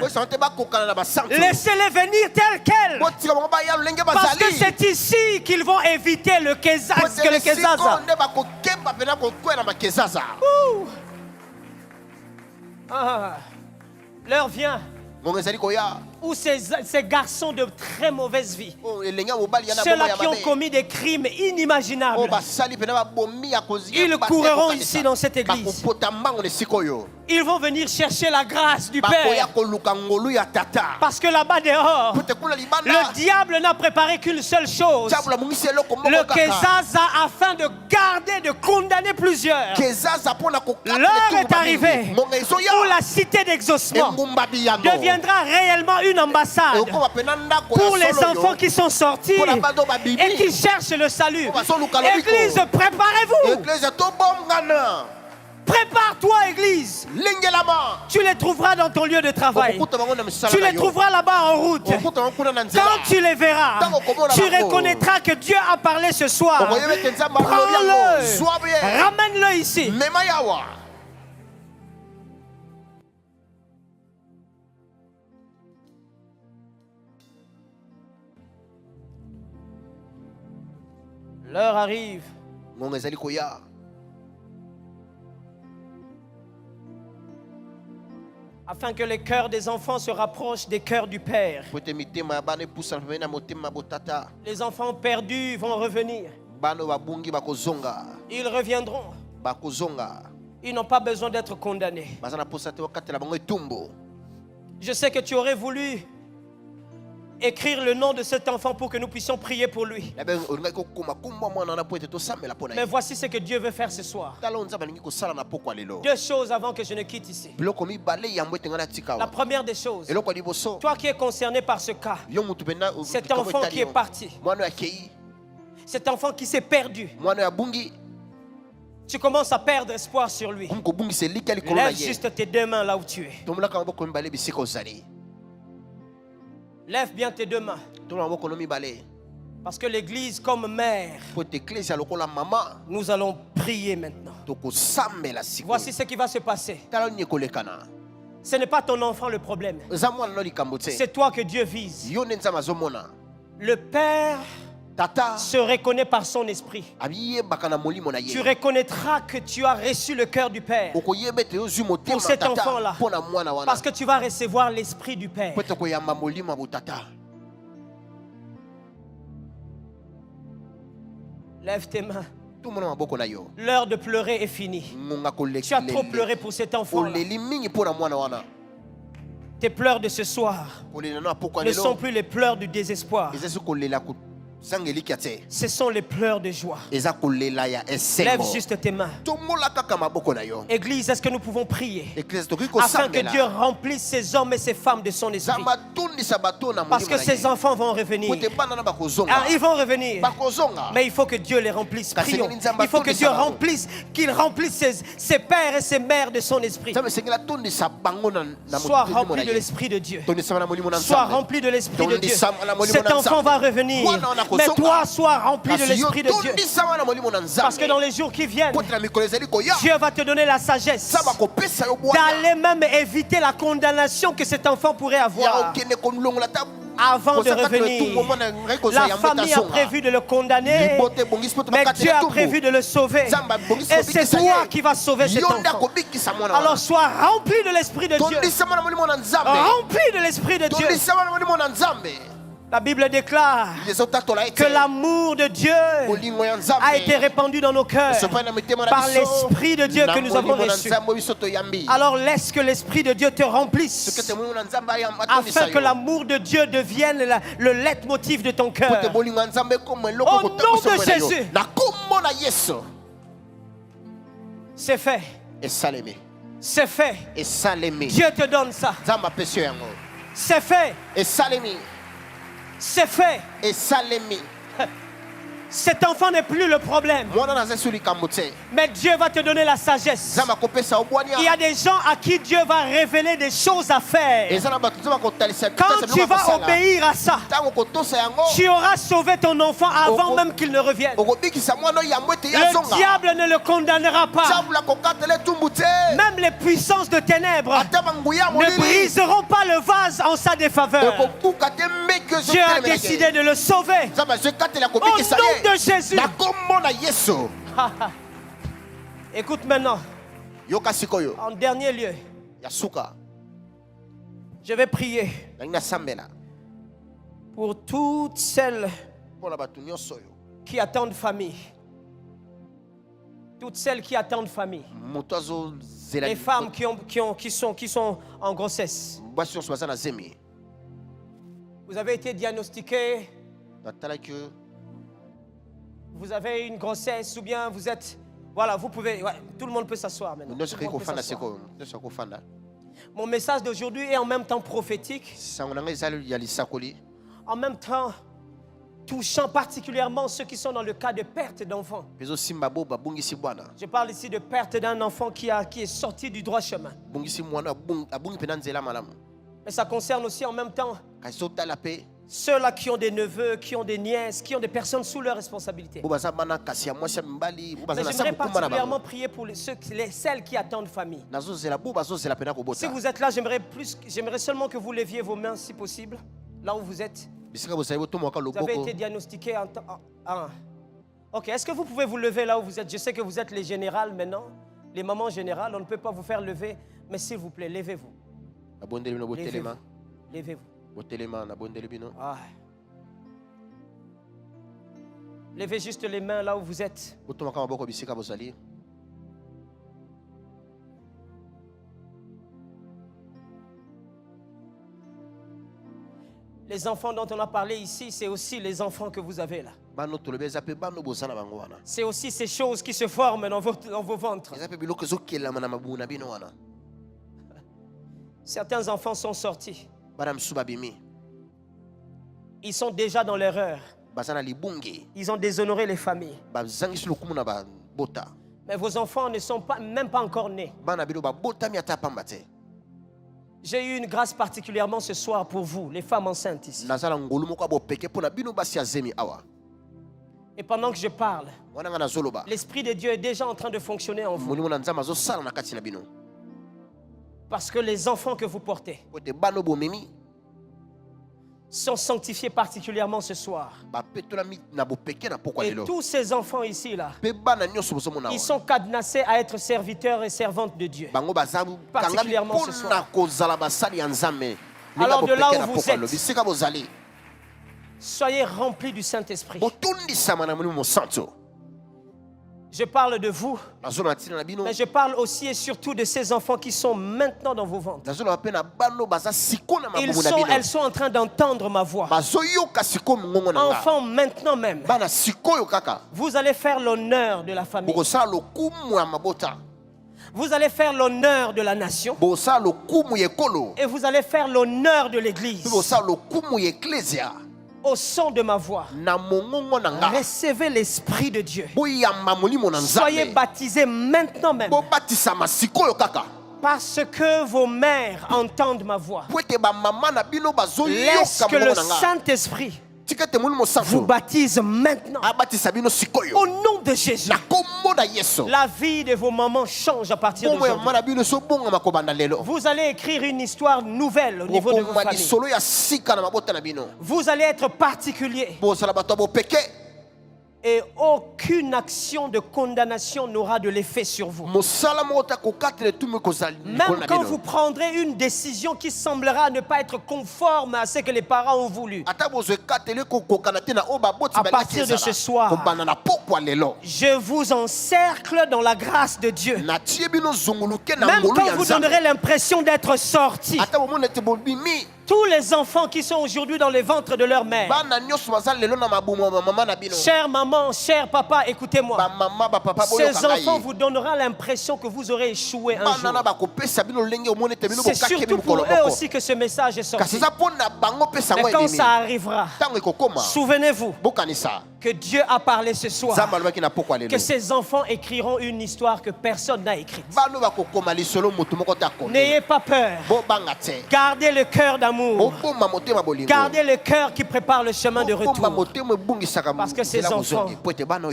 Laissez-les venir tels quels. Parce que c'est ici qu'ils vont éviter le kezaza. L'heure vient où ces garçons de très mauvaise vie, ceux-là qui ont commis des crimes inimaginables, ils courront ici dans cette église. Ils vont venir chercher la grâce du Père. Parce que là-bas dehors, le diable n'a préparé qu'une seule chose. Le kezaza afin de garder, de condamner plusieurs. L'heure est arrivée où la cité d'exaucement deviendra réellement une ambassade pour les enfants qui sont sortis et qui cherchent le salut. Église, préparez-vous. Prépare-toi, église. Tu les trouveras dans ton lieu de travail. Tu les trouveras là-bas en route. Quand tu les verras, tu reconnaîtras que Dieu a parlé ce soir. Prends-le. Ramène-le ici. L'heure arrive. Afin que les cœurs des enfants se rapprochent des cœurs du Père. Les enfants perdus vont revenir. Ils reviendront. Ils n'ont pas besoin d'être condamnés. Je sais que tu aurais voulu écrire le nom de cet enfant pour que nous puissions prier pour lui. Mais voici ce que Dieu veut faire ce soir. Deux choses avant que je ne quitte ici. La première des choses, toi qui es concerné par ce cas, cet enfant qui est parti, cet enfant qui s'est perdu, tu commences à perdre espoir sur lui. Lève juste tes deux mains là où tu es. Lève bien tes deux mains. Parce que l'église comme mère, nous allons prier maintenant. Voici ce qui va se passer. Ce n'est pas ton enfant le problème. C'est toi que Dieu vise. Le Père se reconnaît par son esprit. Tu reconnaîtras que tu as reçu le cœur du Père pour cet enfant-là, parce que tu vas recevoir l'esprit du Père. Lève tes mains. L'heure de pleurer est finie. Tu as trop pleuré pour cet enfant-là. Tes pleurs de ce soir ne sont plus les pleurs du désespoir. Ce sont les pleurs de joie. Lève juste tes mains. Église, est-ce que nous pouvons prier afin que Dieu remplisse ces hommes et ces femmes de son esprit? Parce que ces enfants vont revenir. Ils vont revenir. Mais il faut que Dieu les remplisse. Prions. Il faut que Dieu remplisse, qu'il remplisse ses pères et ses mères de son esprit. Sois rempli de l'esprit de Dieu. Sois rempli de l'esprit de Dieu. Cet enfant va revenir. Mais toi, sois rempli de l'esprit de Dieu. Parce que dans les jours qui viennent, Dieu va te donner la sagesse d'aller même éviter la condamnation que cet enfant pourrait avoir. Avant de revenir, la famille a prévu de le condamner, mais Dieu a prévu de le sauver. Et c'est toi qui vas sauver cet enfant. Alors sois rempli de l'esprit de Dieu. Rempli de l'esprit de Dieu. La Bible déclare que l'amour de Dieu a été répandu dans nos cœurs par l'Esprit de Dieu que nous avons reçu. Alors laisse que l'Esprit de Dieu te remplisse afin que l'amour de Dieu devienne le leitmotiv de ton cœur. Au nom de Jésus. C'est fait. C'est fait. Dieu te donne ça. C'est fait. C'est fait. Cet enfant n'est plus le problème. Mais Dieu va te donner la sagesse. Il y a des gens à qui Dieu va révéler des choses à faire. Quand tu vas obéir à ça, tu auras sauvé ton enfant avant même qu'il ne revienne. Le diable ne le condamnera pas. Même les puissances de ténèbres ne briseront pas le vase en sa défaveur. Dieu a décidé de le sauver. Au nom de Jésus. Écoute maintenant. En dernier lieu, je vais prier pour toutes celles qui attendent famille. Toutes celles qui attendent famille. Les femmes qui sont en grossesse. Vous avez été diagnostiqué. Vous avez une grossesse ou bien vous êtes... Voilà, vous pouvez... Ouais, tout le monde peut s'asseoir maintenant. Mon message d'aujourd'hui est en même temps prophétique. En même temps touchant particulièrement ceux qui sont dans le cas de perte d'enfants. Je parle ici de perte d'un enfant qui est sorti du droit chemin. Mais ça concerne aussi en même temps ceux-là qui ont des neveux, qui ont des nièces, qui ont des personnes sous leur responsabilité. Mais j'aimerais particulièrement prier pour celles qui attendent famille. Si vous êtes là, j'aimerais seulement que vous leviez vos mains si possible, là où vous êtes. Vous avez été diagnostiqué Ok, est-ce que vous pouvez vous lever là où vous êtes? Je sais que vous êtes les générales maintenant, les mamans générales, on ne peut pas vous faire lever, mais s'il vous plaît, levez-vous. Levez-vous. Levez-vous. Ah. Levez juste les mains là où vous êtes. Les enfants dont on a parlé ici, c'est aussi les enfants que vous avez là. C'est aussi ces choses qui se forment dans vos ventres. Certains enfants sont sortis. Ils sont déjà dans l'erreur. Ils ont déshonoré les familles. Mais vos enfants ne sont même pas encore nés. J'ai eu une grâce particulièrement ce soir pour vous, les femmes enceintes ici. Et pendant que je parle, l'Esprit de Dieu est déjà en train de fonctionner en vous. Parce que les enfants que vous portez sont sanctifiés particulièrement ce soir. Et tous ces enfants ici là, ils sont cadenassés à être serviteurs et servantes de Dieu. Particulièrement ce soir. Alors de là où vous êtes, soyez remplis du Saint-Esprit. Je parle de vous, mais je parle aussi et surtout de ces enfants qui sont maintenant dans vos ventres. Elles sont en train d'entendre ma voix. Enfants maintenant même, vous allez faire l'honneur de la famille. Vous allez faire l'honneur de la nation. Et vous allez faire l'honneur de l'Église. Au son de ma voix, recevez l'Esprit de Dieu. Soyez baptisés maintenant même. Parce que vos mères entendent ma voix. Laisse que le Saint-Esprit vous baptise maintenant. Au nom de Jésus. La vie de vos mamans change à partir d'aujourd'hui. Vous allez écrire une histoire nouvelle au niveau de vos familles. Vous allez être particulier. Et aucune action de condamnation n'aura de l'effet sur vous. Même quand vous prendrez une décision qui semblera ne pas être conforme à ce que les parents ont voulu, à partir de ce soir, je vous encercle dans la grâce de Dieu. Même quand vous donnerez l'impression d'être sortis, tous les enfants qui sont aujourd'hui dans les ventres de leur mère, chère maman, cher papa, écoutez-moi. Ces enfants vous donneront l'impression que vous aurez échoué un jour. C'est surtout pour eux aussi que ce message est sorti. Mais quand ça arrivera, souvenez-vous que Dieu a parlé ce soir, que ces enfants écriront une histoire que personne n'a écrite. N'ayez pas peur. Gardez le cœur d'amour. Gardez le cœur qui prépare le chemin de retour. Parce que ces enfants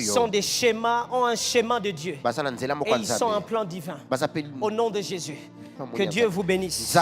sont des schémas, ont un schéma de Dieu. Et ils sont un plan divin. Au nom de Jésus, que Dieu vous bénisse.